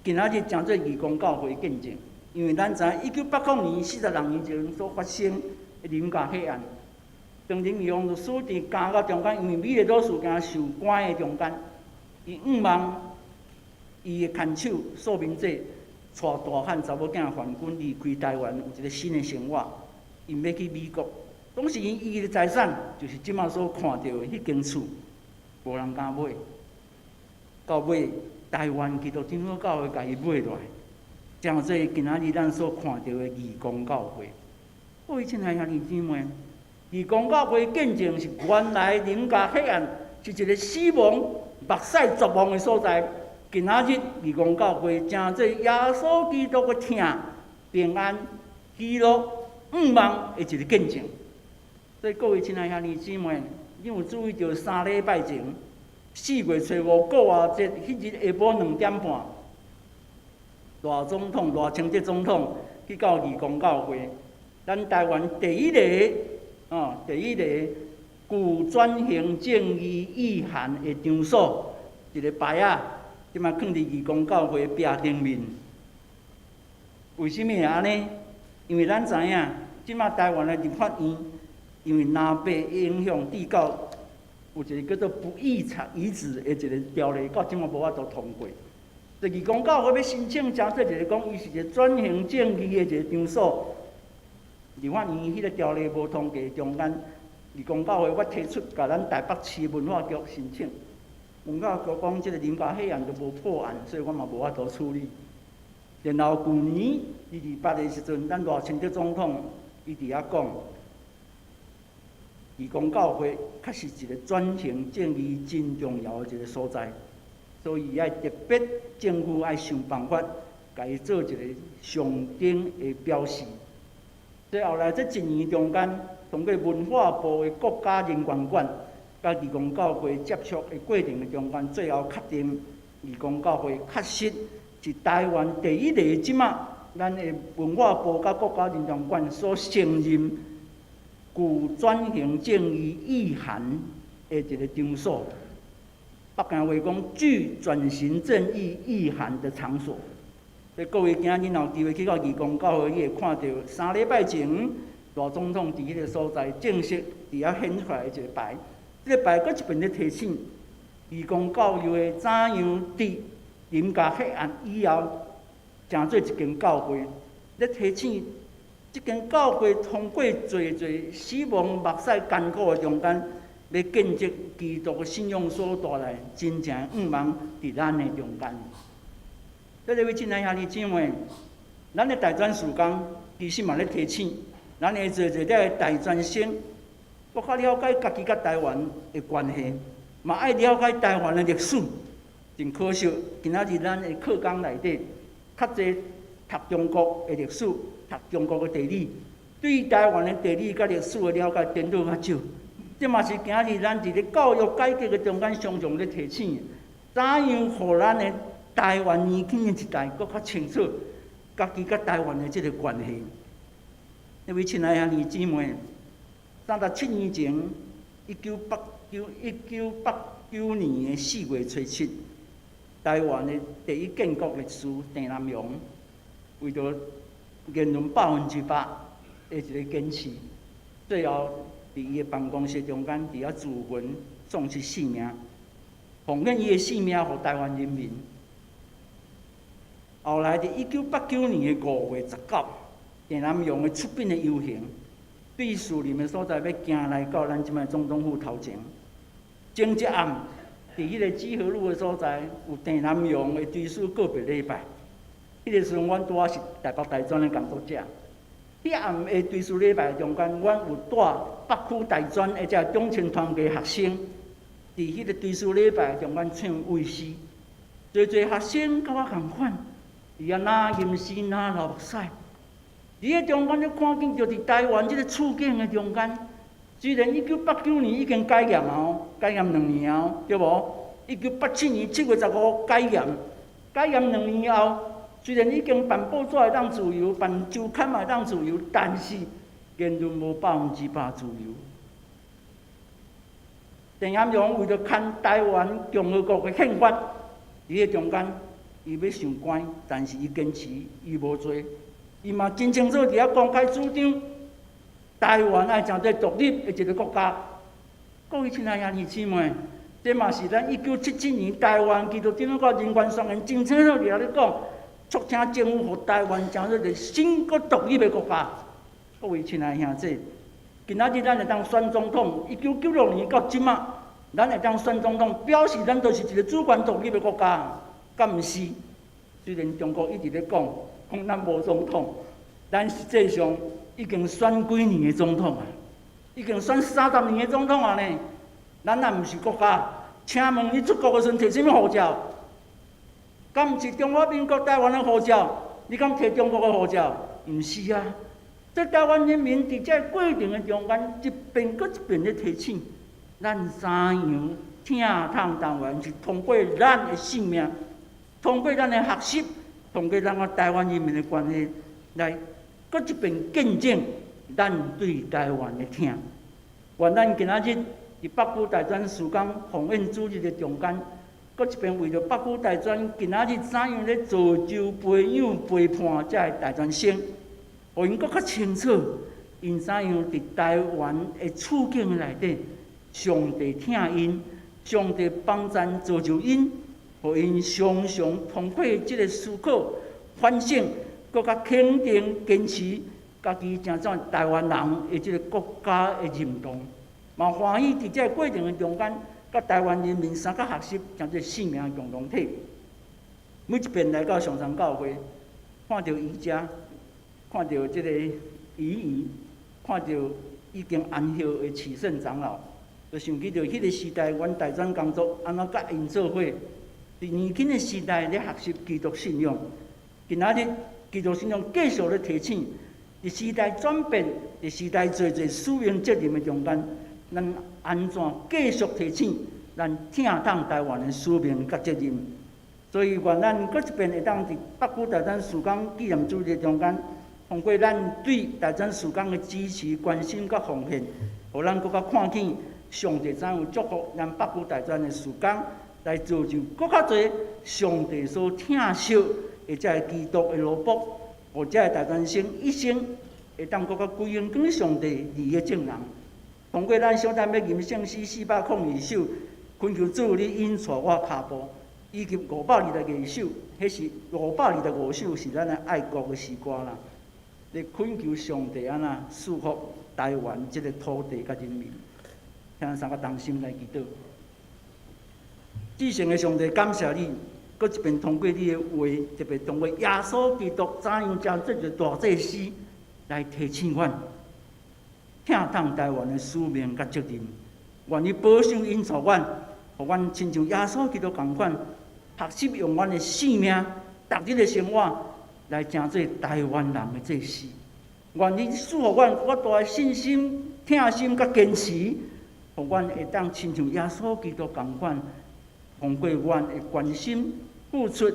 今仔日诚做义工教会见证。因为咱知1980年46年前所发生的人甲黑暗，当林义雄律师伫监狱中间，因为美丽岛事件受关的中间，伊愿望伊的牵手素明姐带大汉查某囝范君离开台湾，有一个新的生活。因要去美国。当时伊的财产就是即马所看到的迄间厝，无人敢买。到尾，台湾基督长老教会甲伊买落来，正做今仔日咱所看到的义工教会。各位亲爱兄弟姊妹，义工教会见证是原来人甲黑暗是一个死亡、目屎绝望的所在。今仔日义工教会正做耶稣基督的疼、平安、喜乐、愿望的一个见证。所以各位亲爱兄弟姊妹，你有注意到3礼拜前4月初5国外节迄日下晡2点半，赖总统、赖清德总统去到义工教会，咱台湾第一个具转型正义意涵的场所，一个牌仔，即马放伫义工教会壁顶面。为什么会安尼？因为咱知影，即马台湾的立法院因为南北影响地到有一个叫做不义遗址的一个条例，到即马无法度通过。就义工教会要申请加做一个讲，伊是一个转型正义的一个场所。立法院迄个条例无通过中间，义工教会我提出甲咱台北市文化局申请，文化局讲即个林家血案都无破案，所以我嘛无法度处理。然后去年28个时阵，咱赖清德总统伊伫遐讲，义工教会确实一个转型正义真重要的一个所在。所以爱特别政府爱想办法，甲伊做一个上顶的标示。所以后来这一年中间，通过文化部的国家人权馆甲义工教会接触的过程的中间，最后确定义工教会确实是台湾第一个即马咱的文化部甲国家人权馆所承认具转型正义意涵的一个场所。北京话讲具转型正义意涵的场所，所以各位今日若有机会去到义工教会，你会看到3礼拜前大总统伫迄个所在正式伫遐显出来一个牌，这个牌搁一遍咧提醒义工教育的怎样伫林家血案以后，成做一间教会，咧提醒这间教会通过侪死亡目屎艰苦的中间。要建设基督的信仰所带来真正愿望伫咱的中间。所以各位亲爱兄弟姊妹，咱的大专事工其实嘛咧提醒，咱会做的大专生，搁较了解家己甲台湾的关系，嘛爱了解台湾的历史。真可惜，今仔日咱的课纲内底较侪读中国的历史，读中国的地理，对台湾的地理甲历史的了解颠倒较少。这嘛是今日咱伫咧教育改革的中间，常常咧提醒，怎样互咱的台湾年轻的一代搁较清楚家己甲台湾的这个关系。各位亲爱兄弟姊妹，37年前，1989年的4月初7，台湾的第一建国历史郑南榕，为着言论100%的一个坚持，最后。伫伊的办公室中间，伫遐自焚，丧失性命，奉献伊的性命予台湾人民。后来伫1989年的5月19，郑南榕的出殡的游行，对树林的所在要行来到咱即摆总统府头前。前一暗，伫迄个基河路的所在，有郑南榕的追思告别礼拜。迄个时阵，阮拄仔是台北大专的工作者。迄暗的追思礼拜中间，阮有带北区大专的这中青团的学生，伫迄个追思礼拜中间唱卫诗，侪学生甲我共款，伊啊哪吟诗哪流目屎。伫迄中间，你看见就伫台湾即个处境的中间，虽然1989年已经改严啊，改严2年啊，对无？1987年7月15改严2年后。虽然已经办报纸会当自由，办周刊嘛会当自由，但是言论无100%自由。郑南榕为了看台湾共和国的宪法，伫迄中间，伊要上关，但是伊坚持，伊无做，伊嘛真清楚伫遐公开主张，台湾爱成做独立的一个国家。各位亲爱兄弟姊妹，这嘛是咱1977年台湾基督教国人权宣言真清楚伫遐咧讲。促请政府予台湾成做一个新个独立的国家。各位亲爱兄弟，今仔日咱会当选总统，1996年到即仔，咱会当选总统，表示咱就是一个主权独立的国家，敢毋是？虽然中国一直咧讲咱无总统，但实际上已经选几年的总统啊，已经选30年的总统啊呢。咱若毋是国家，请问你出国的时阵摕什么护照？敢毋是中华民国台湾的护照？你敢摕中国的护照？毋是啊！这台湾人民伫这过程的中间，一遍搁一遍咧提醒，咱怎样疼痛台湾，是通过咱的性命，通过咱的学习，通过咱个台湾人民的关系，来搁一遍见证咱对台湾的疼。愿咱今仔日伫北区大专事工奉献主日的中间。搁一遍为着北区大专今仔日怎样咧造就培养陪伴这大专生，互因搁较清楚因怎样伫台湾的处境内底，上帝听因，上帝帮咱造就因，互因常常通过即个思考、反省，搁较肯定、坚持家己真正台湾人的即个国家的认同，嘛欢喜伫这个过程的中间，甲台湾人民相甲学习，将这性命共同体。每一遍来到上山教会，看到伊遮，看到即个姨，看到已经安歇的慈圣长老，就想起着迄个时代，阮大专工作安怎甲因做伙，伫年轻的时代咧学习基督信仰，今仔日基督信仰继续咧提醒，伫时代转变、伫时代侪使命责任的中间，咱安怎继续提醒咱听当台湾的使命甲责任？所以愿咱搁一遍会当伫北区大专事工纪念主日中间，通过咱对大专事工的支持、关心甲奉献，互咱搁较看见上帝怎样祝福咱北区大专的事工，来造就搁较侪上帝所疼惜的这个基督的罗卜，互这个大专生一生会当搁较归荣归上帝义的正人。通过咱小单要吟圣诗402首，恳求主你引带我脚步。以及522首，迄是525首是咱的爱国的诗歌啦。咧恳求上帝安那祝福台湾即个土地甲人民，请咱三个同心来祈祷。至圣的上帝，感谢你，搁一遍通过你的话，特别通过耶稣基督怎样将这个大祭司来提醒阮，听当台湾的使命甲责任，愿意保守引导阮，互阮亲像耶稣基督同款。学习用阮的性命、逐日的生活来成做台湾人的祭司，愿你赐予阮我大的信心、疼心甲坚持，互阮会当亲像耶稣基督同款，通过阮的关心、付出、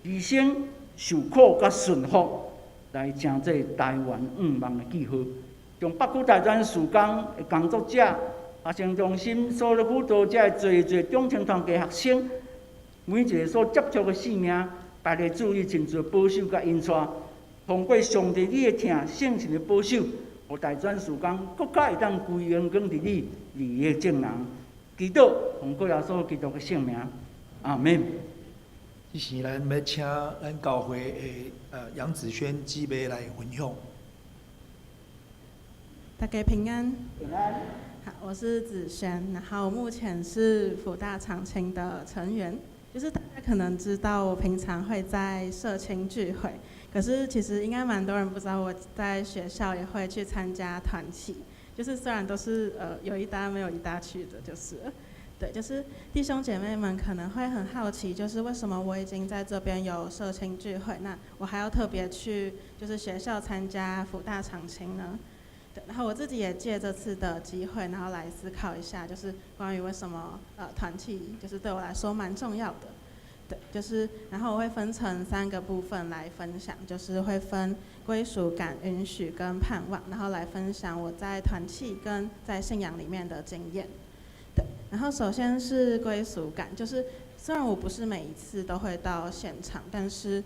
牺牲、受苦甲顺服，来成做台湾5万的记号，将北区大专事工的工作者、学生中心所有辅导者的中青团嘅学生。每一个所接触的性命，大家注意亲自保守甲引带，通过上帝你的疼、圣神的保守，互大专事工国家会当归荣光伫你义的正人。祈祷奉过耶稣基督的圣名，阿门。这时咱要请咱教会的杨子轩姊妹来分享。大家平安。平安。好，我是子轩，然后目前是辅大长青的成员。就是大家可能知道，我平常会在社青聚会，可是其实应该蛮多人不知道，我在学校也会去参加团契。就是虽然都是有一搭没有一搭去的，就是对，就是弟兄姐妹们可能会很好奇，就是为什么我已经在这边有社青聚会，那我还要特别去就是学校参加辅大长青呢？然后我自己也借这次的机会，然后来思考一下，就是关于为什么团契就是对我来说蛮重要的。对，就是然后我会分成3个部分来分享，就是会分归属感、允许跟盼望，然后来分享我在团契跟在信仰里面的经验。对，然后首先是归属感，就是虽然我不是每一次都会到现场，但是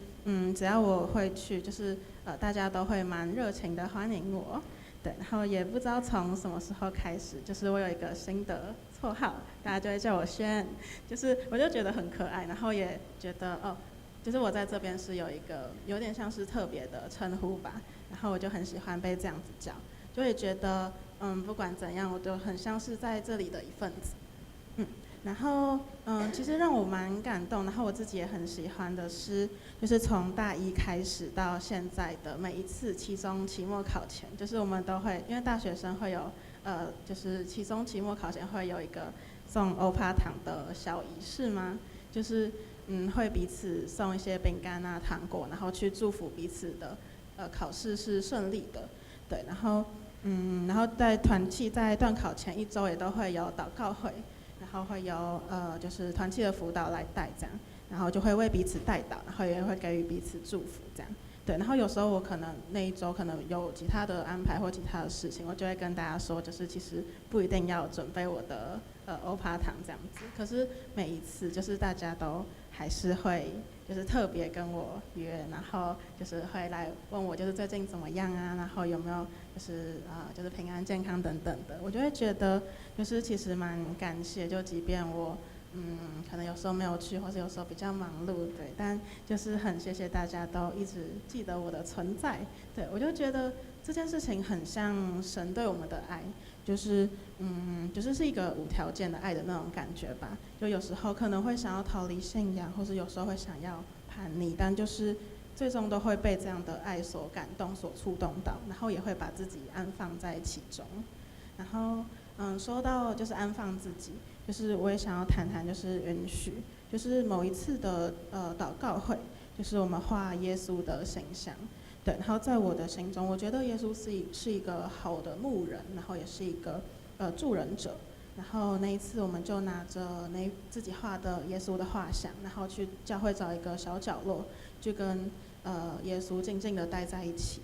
只要我会去，就是大家都会蛮热情的欢迎我。对，然后也不知道从什么时候开始，就是我有一个新的绰号，大家就会叫我轩，就是我就觉得很可爱，然后也觉得就是我在这边是有一个有点像是特别的称呼吧，然后我就很喜欢被这样子叫，就会觉得不管怎样，我都很像是在这里的一份子。然后其实让我蛮感动，然后我自己也很喜欢的是，就是从大一开始到现在的每一次期中、期末考前，就是我们都会，因为大学生会有就是期中、期末考前会有一个送欧趴糖的小仪式吗？就是会彼此送一些饼干啊、糖果，然后去祝福彼此的考试是顺利的。对，然后在团契在段考前1周也都会有祷告会。然后会有就是团契的辅导来带这样，然后就会为彼此带祷，然后也会给予彼此祝福这样。对，然后有时候我可能那一周可能有其他的安排或其他的事情，我就会跟大家说，就是其实不一定要准备我的欧趴糖这样子。可是每一次就是大家都还是会就是特别跟我约，然后就是会来问我就是最近怎么样啊，然后有没有就是平安健康等等的，我就会觉得就是其实蛮感谢，就即便我可能有时候没有去，或是有时候比较忙碌，对，但就是很谢谢大家都一直记得我的存在，对，我就觉得这件事情很像神对我们的爱，就是是一个无条件的爱的那种感觉吧。就有时候可能会想要逃离信仰，或是有时候会想要叛逆，但就是最终都会被这样的爱所感动、所触动到，然后也会把自己安放在其中。然后说到就是安放自己，就是我也想要谈谈就是允许，就是某一次的祷告会，就是我们画耶稣的形象。对，然后在我的心中，我觉得耶稣是一个好的牧人，然后也是一个助人者。然后那一次，我们就拿着自己画的耶稣的画像，然后去教会找一个小角落，就跟耶稣静静的待在一起。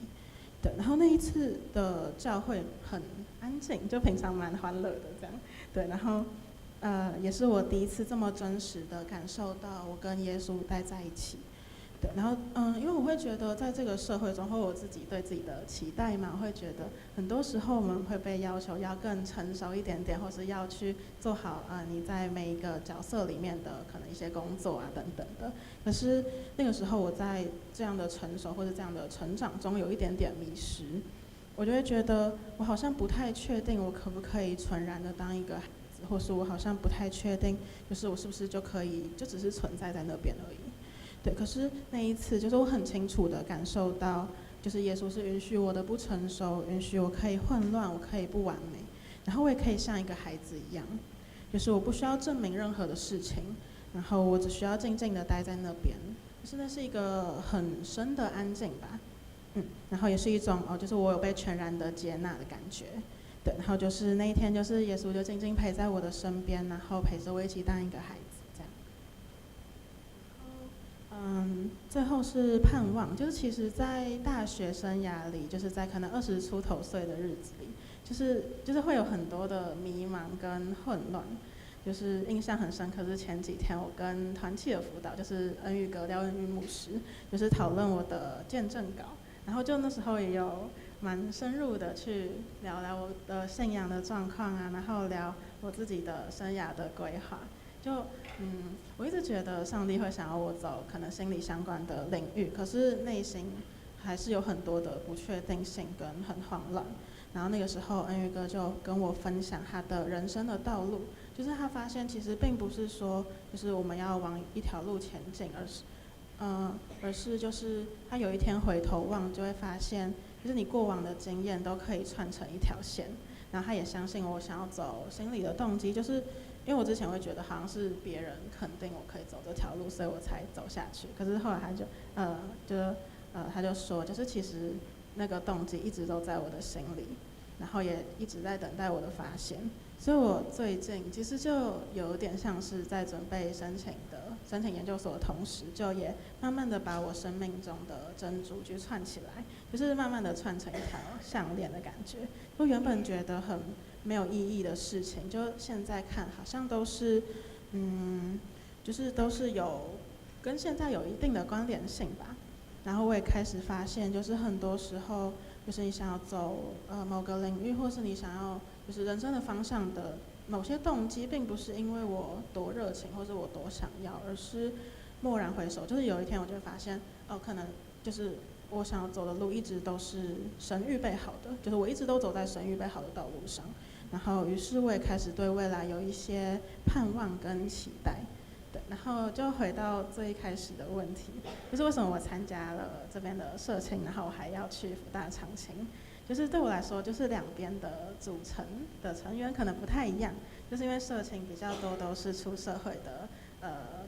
对，然后那一次的教会很安静，就平常蛮欢乐的这样。对，然后也是我第一次这么真实的感受到我跟耶稣待在一起。对，然后因为我会觉得在这个社会中，或我自己对自己的期待嘛，我会觉得很多时候我们会被要求要更成熟一点点，或是要去做好你在每一个角色里面的可能一些工作等等的。可是那个时候我在这样的成熟或者这样的成长中有一点点迷失，我就会觉得我好像不太确定我可不可以纯然的当一个孩子，或是我好像不太确定就是我是不是就可以就只是存在在那边而已。对，可是那一次，就是我很清楚的感受到，就是耶稣是允许我的不成熟，允许我可以混乱，我可以不完美，然后我也可以像一个孩子一样，就是我不需要证明任何的事情，然后我只需要静静的待在那边，就是那是一个很深的安静吧，然后也是一种就是我有被全然的接纳的感觉。对，然后就是那一天，就是耶稣就静静陪在我的身边，然后陪着我一起当一个孩子。最后是盼望，就是其实在大学生涯里，就是在可能20出头岁的日子里，就是会有很多的迷茫跟混乱。就是印象很深刻是前几天我跟团契的辅导，就是恩玉哥廖恩玉牧师，就是讨论我的见证稿，然后就那时候也有蛮深入的去聊聊我的信仰的状况啊，然后聊我自己的生涯的规划。就我一直觉得上帝会想要我走可能心理相关的领域，可是内心还是有很多的不确定性跟很慌乱。然后那个时候恩玉哥就跟我分享他的人生的道路，就是他发现其实并不是说就是我们要往一条路前进，而是就是他有一天回头望就会发现，就是你过往的经验都可以串成一条线。然后他也相信我想要走心理的动机，就是因为我之前会觉得好像是别人肯定我可以走这条路，所以我才走下去。可是后来他就说，就是其实那个动机一直都在我的心里，然后也一直在等待我的发现。所以我最近其实就有点像是在准备申请研究所的同时，就也慢慢的把我生命中的珍珠去串起来，就是慢慢的串成一条项链的感觉。就原本觉得很没有意义的事情，就现在看好像都是，就是都是跟现在有一定的关联性吧。然后我也开始发现，就是很多时候，就是你想要走某个领域，或是你想要就是人生的方向的某些动机，并不是因为我多热情或者我多想要，而是蓦然回首，就是有一天我就会发现，可能就是我想要走的路一直都是神预备好的，就是我一直都走在神预备好的道路上。然后于是我也开始对未来有一些盼望跟期待。对，然后就回到最一开始的问题，就是为什么我参加了这边的社青，然后我还要去辅大长青。就是对我来说，就是两边的组成的成员可能不太一样，就是因为社青比较多都是出社会的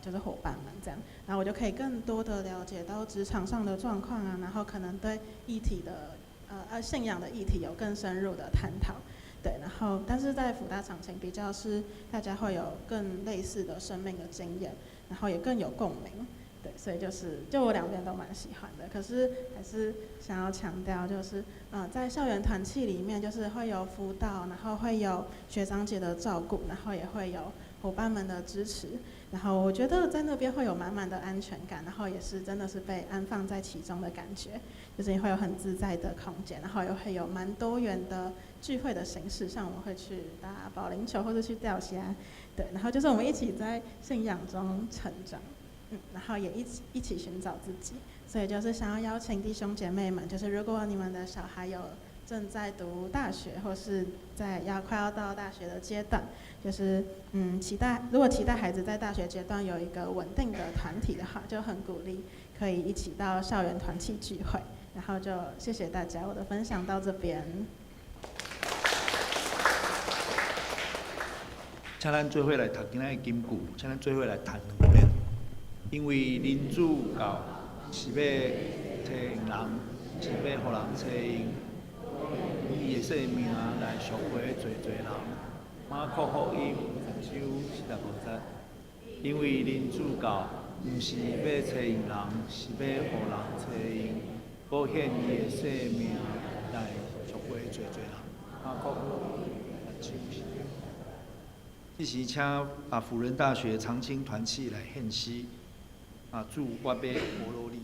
就是伙伴们这样，然后我就可以更多的了解到职场上的状况啊，然后可能对议题的信仰的议题有更深入的探讨。对，然后但是在辅大长青比较是大家会有更类似的生命的经验，然后也更有共鸣。对，所以就我两边都蛮喜欢的，可是还是想要强调，就是在校园团契里面，就是会有辅导，然后会有学长姐的照顾，然后也会有伙伴们的支持，然后我觉得在那边会有满满的安全感，然后也是真的是被安放在其中的感觉，就是会有很自在的空间，然后也会有蛮多元的聚会的形式，像我们会去打保龄球或者去钓虾，对，然后就是我们一起在信仰中成长，然后也一起寻找自己，所以就是想要邀请弟兄姐妹们，就是如果你们的小孩有正在读大学，或是快要到大学的阶段，就是如果期待孩子在大学阶段有一个稳定的团体的话，就很鼓励可以一起到校园团契聚会。然后就谢谢大家，我的分享到这边。请咱做伙来读今仔的金句，请咱做伙来谈两遍。因为人主教是要找人，是要互人找因。伊的生命来赎回侪人，马可福音10章45节。因为恁主教毋是要找因人，是要互人找因，保险伊的生命来赎回侪人。马可福音10章45节。这时请辅仁大学长青团契来献诗，祝我要摩罗利。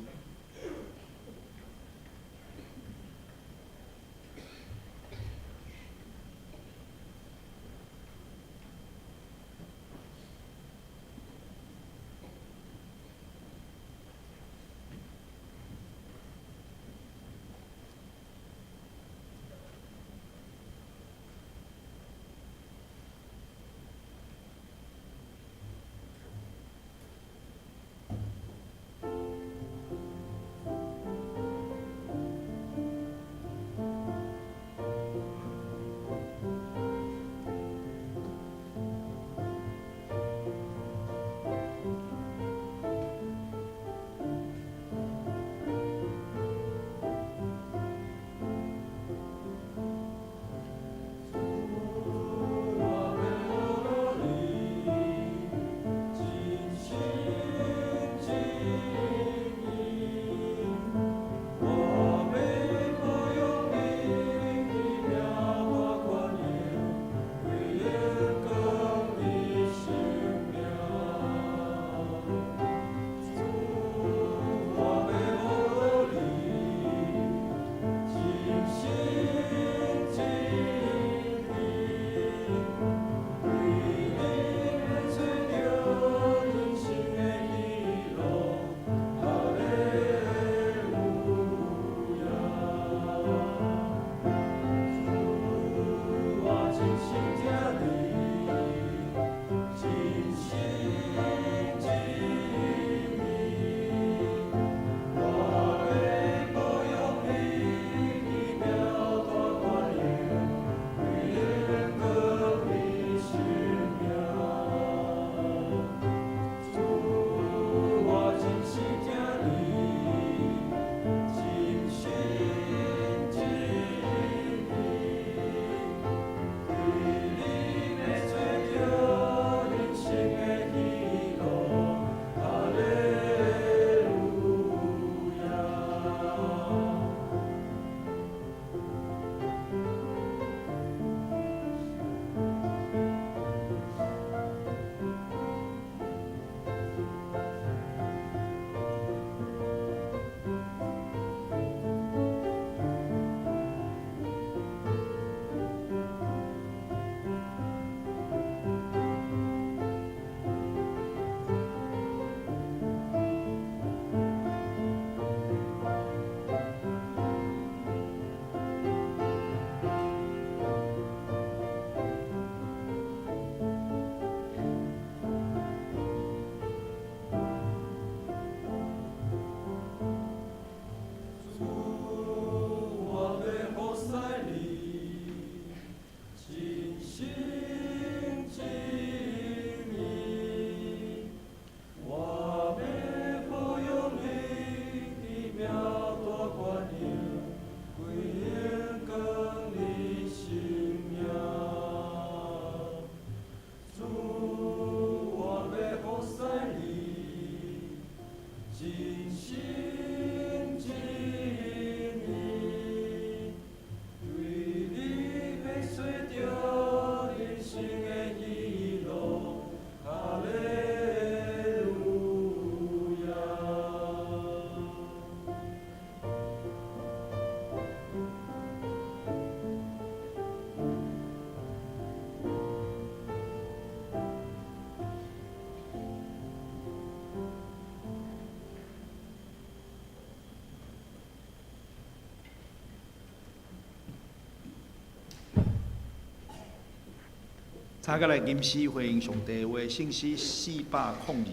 参加来吟诗回应上帝话，圣诗402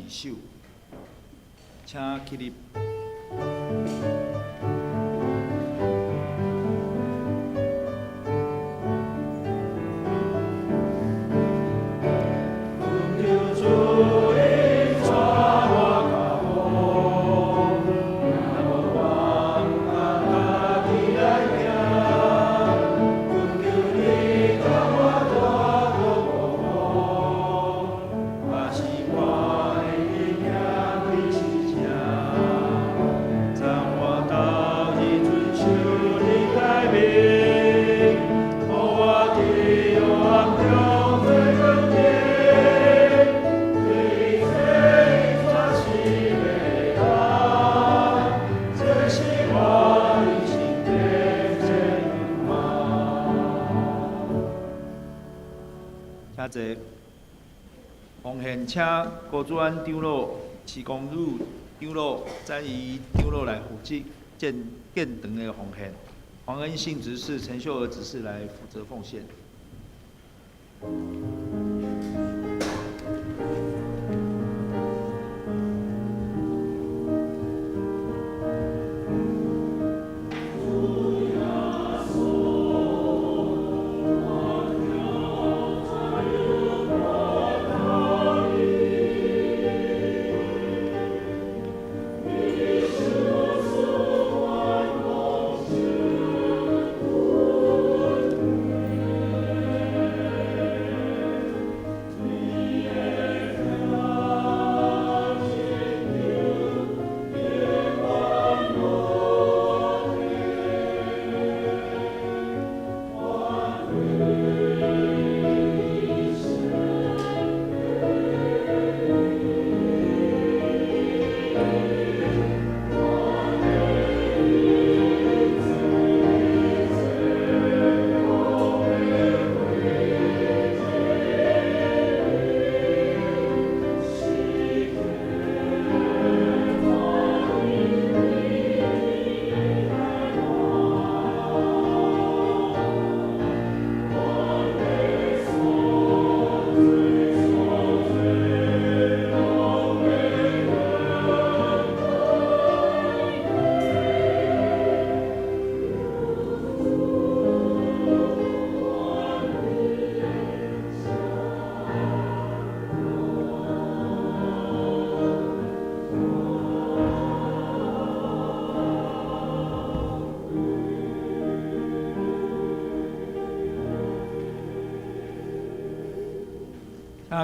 首，请起立。请坐。奉献请高主安长老、施工女长老、詹仪长老来负责建堂的奉献，黄恩信执事、陈秀娥执事来负责奉献。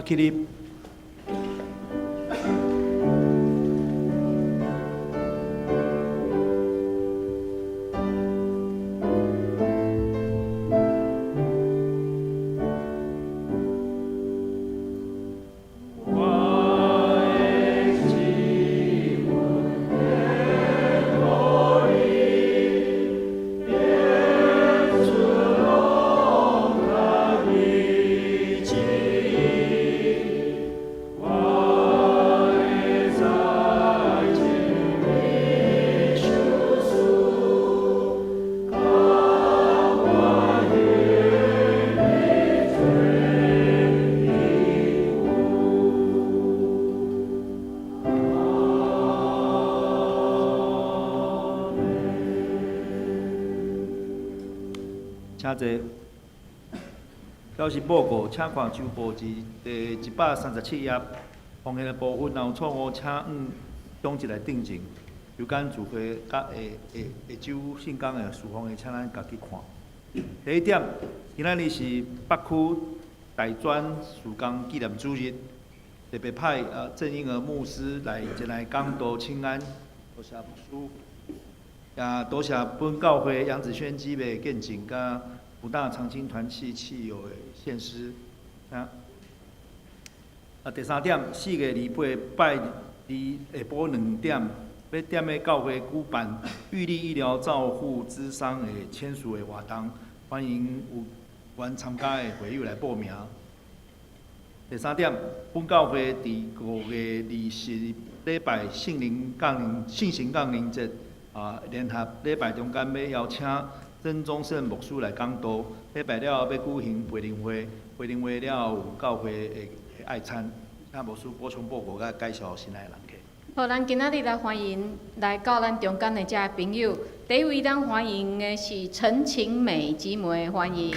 起立。请坐。表示报告，请看周报之第137页，奉献的部分有错误，请中一来订正。有间聚会甲下周信讲的事项的，请咱家己看。第一点，今仔日是北区大专事工纪念主日，特别派郑婴儿牧师来前来讲道请安，多谢牧师。也多谢本教会杨子轩姊妹见证，甲福大长青团契契友的献诗。第三点，4月28拜二下晡2点，要点的教会举办玉立医疗照护咨商的签署的活动，欢迎有愿参加的会友来报名。第三点，本教会伫5月20礼拜圣神降临节联合礼拜中间要邀请曾宗胜牧师来讲道，礼拜了要举行培灵会，会灵会了有教会的爱餐，那无需补充报告甲介绍新来的人客。好，咱今仔日来欢迎来到咱中间的遮个朋友。第一位咱欢迎的是陈晴美姊妹，欢迎。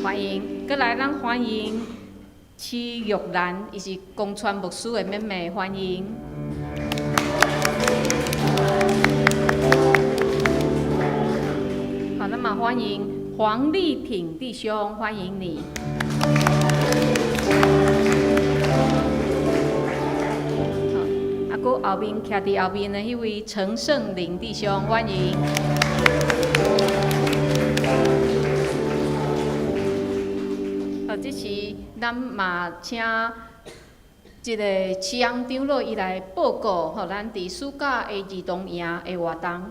欢迎，搁来咱欢迎施玉兰，伊是公传牧师的妹妹，欢迎。好，那么欢迎黄丽挺弟兄，欢迎你。搁后面徛伫后面的迄位陈胜林弟兄，欢迎。好，这时咱嘛请一个市阳长老伊来报告，吼，咱伫暑假的儿童营的活动。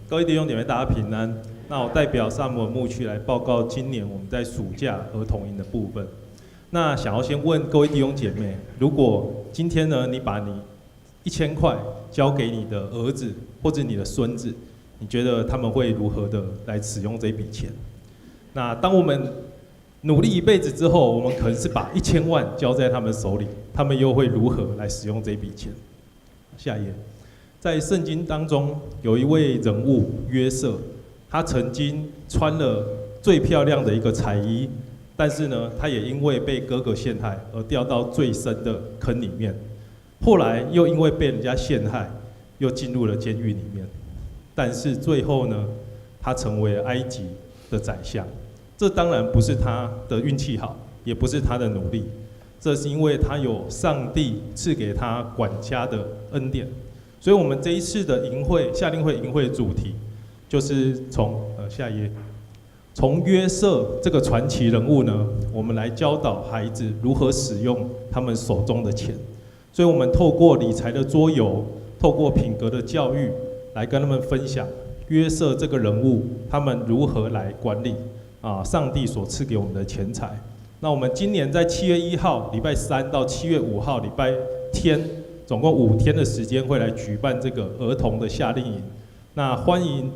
各位弟兄姐妹，大家平安。那我代表萨摩尔牧区来报告今年我们在暑假儿童营的部分。那想要先问各位弟兄姐妹，如果今天呢，你把你1000块交给你的儿子或者你的孙子，你觉得他们会如何的来使用这笔钱？那当我们努力一辈子之后，我们可能是把1000万交在他们手里，他们又会如何来使用这笔钱？下一页。在圣经当中有一位人物约瑟，他曾经穿了最漂亮的一个彩衣，但是呢，他也因为被哥哥陷害而掉到最深的坑里面。后来又因为被人家陷害，又进入了监狱里面。但是最后呢，他成为了埃及的宰相。这当然不是他的运气好，也不是他的努力，这是因为他有上帝赐给他管家的恩典。所以，我们这一次的营会夏令会营会的主题，就是下一页，从约瑟这个传奇人物呢，我们来教导孩子如何使用他们手中的钱。所以，我们透过理财的桌游，透过品格的教育，来跟他们分享约瑟这个人物，他们如何来管理上帝所赐给我们的钱财。那我们今年在7月1号礼拜3到7月5号礼拜天。总共5天的时间会来举办这个儿童的夏令营，那欢迎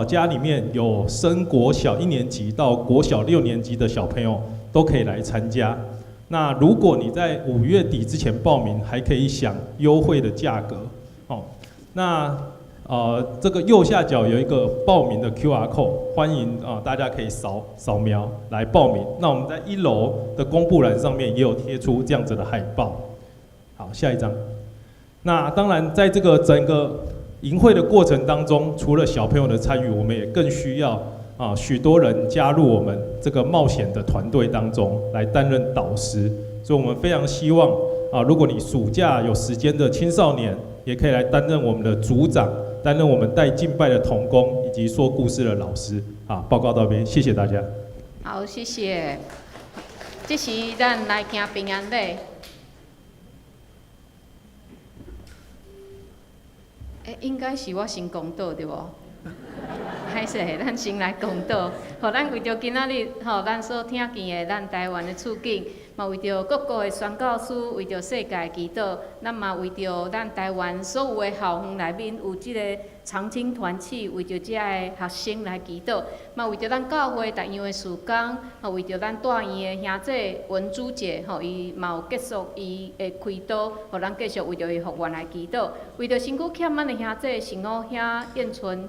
家里面有升国小1年级到国小6年级的小朋友都可以来参加。那如果你在5月底之前报名，还可以享优惠的价格。那这个右下角有一个报名的 QR code， 欢迎大家可以扫描来报名。那我们在1楼的公布栏上面也有贴出这样子的海报。好，下一张。那当然，在这个整个营会的过程当中，除了小朋友的参与，我们也更需要许多人加入我们这个冒险的团队当中来担任导师。所以我们非常希望如果你暑假有时间的青少年，也可以来担任我们的组长，担任我们带敬拜的同工以及说故事的老师。报告到这边，谢谢大家。好，谢谢。这是咱来行平安礼。应该是我先讲道对无？歹势，咱先来讲道。互咱为着今仔日，咱所听见的咱台湾的处境，嘛为着各国的宣教师，为着世界祈祷，咱嘛为着咱台湾所有的校园内面有即个长青团契，为着遮个学生来祈祷，嘛为着咱教会逐样的事工，为着咱大院的兄弟文主节，伊嘛有结束伊的开导，互咱继续为着伊复原来祈祷，为着身躯欠咱的兄弟神武兄、燕春、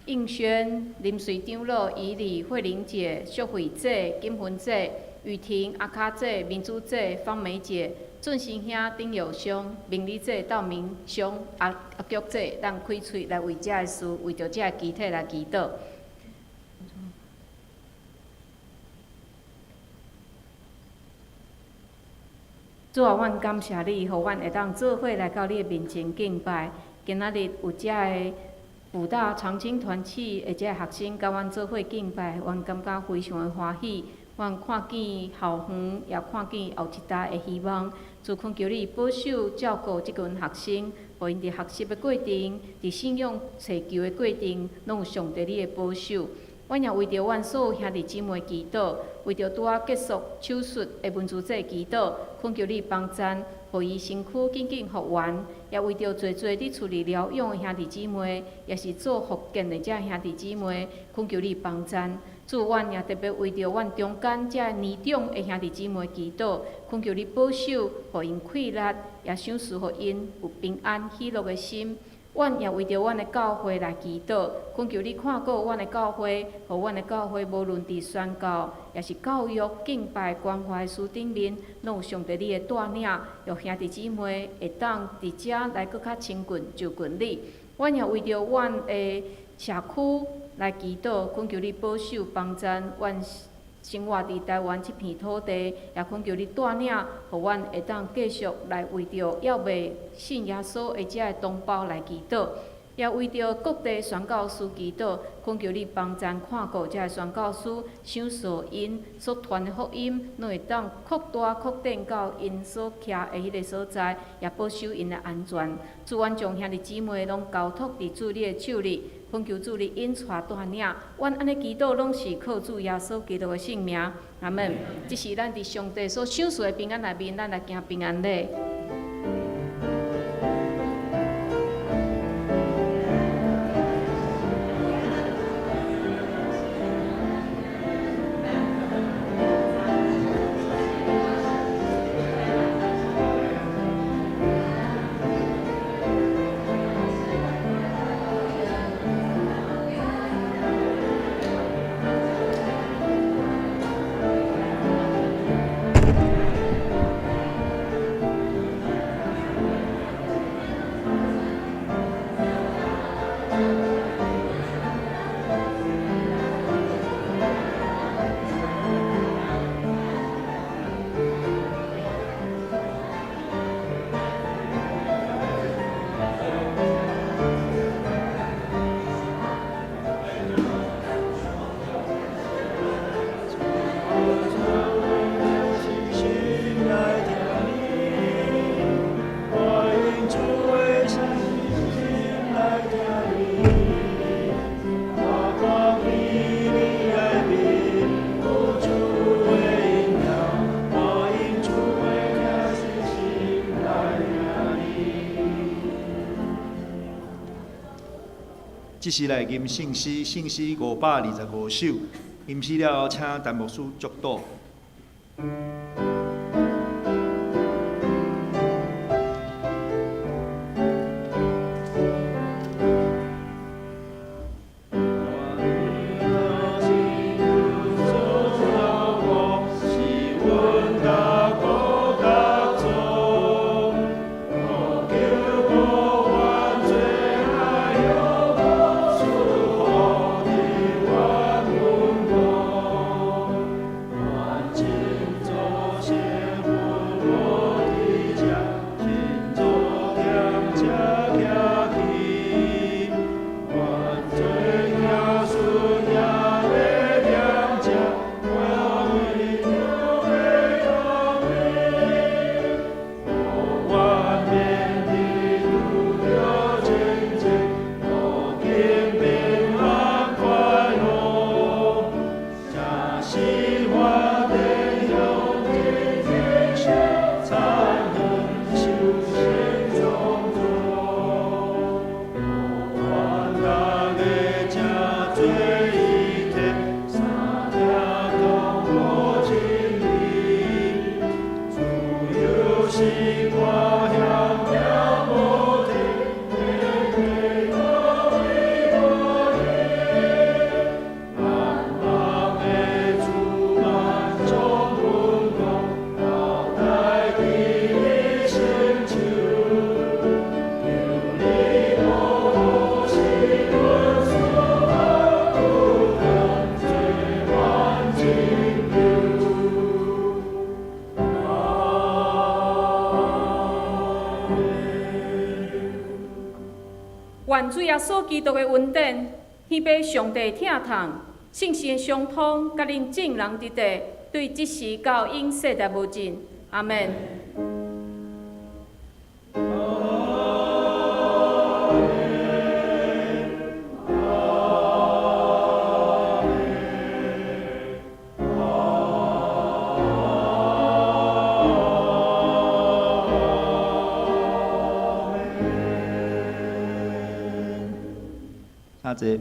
应轩、林水长老、伊丽、慧玲姐、淑慧姐、金芬姐、雨婷、阿卡姐、民主姐、方梅姐、俊生兄、丁友兄、明理姐、道明兄、阿菊姐，咱开喙来为遮个事，为着遮个集体来祈祷。主啊，阮感谢你，互阮会当做伙来到你的面前敬拜。今仔日有遮个辅大长青团契的遮个学生甲阮做伙敬拜，阮感觉非常的欢喜。阮看见校园，也看见后一代的希望。主恳求你保守照顾即群学生，互因伫学习的过程，伫信仰寻求的过程，拢有上帝你的保守。阮也为着阮所有兄弟姊妹祈祷，为着拄仔结束手术的文珠姐祈祷，恳求你帮赞，互伊身躯紧紧复原。也为着侪侪伫厝里疗养的兄弟姊妹，也是做复健的遮兄弟姊妹，恳求你帮赞。主，阮也特别为着阮中间遮年长的兄弟姊妹祈祷，恳求你保守，互因快乐，也赏赐互因有平安喜乐的心。阮也为着阮的教会来祈祷，恳求你看顾阮的教会，互阮的教会无论伫宣教，也是教育、敬拜、关怀事顶面，拢有上帝你的带领，让兄弟姊妹会当伫遮来搁较亲近就近你。阮也为着阮的社区来祈祷，恳求你保守帮赞阮生活伫台湾这片土地，也恳求你带领，互阮会当继续来为着要未信耶稣的遮的同胞来祈祷，也为着各地宣教师祈祷，恳求你帮赞看顾遮的宣教师，赏赐因所传的福音，拢会当扩大扩展到因所徛的迄个所在，也保守因的安全。主，阮将兄弟姊妹拢交托伫主你的手里。恳求主你引带带领，阮安尼祈祷拢是靠主耶稣基督的性命。阿门。这是咱伫上帝所赏赐的平安内面，咱来行平安礼。即时来吟圣诗，圣诗525首，吟诗了后，请陈牧师祝祷。愿主耶稣基督的恩典，迄被上帝疼痛、圣神的相通，甲恁众人伫地，对即时到永世代无尽。阿门。这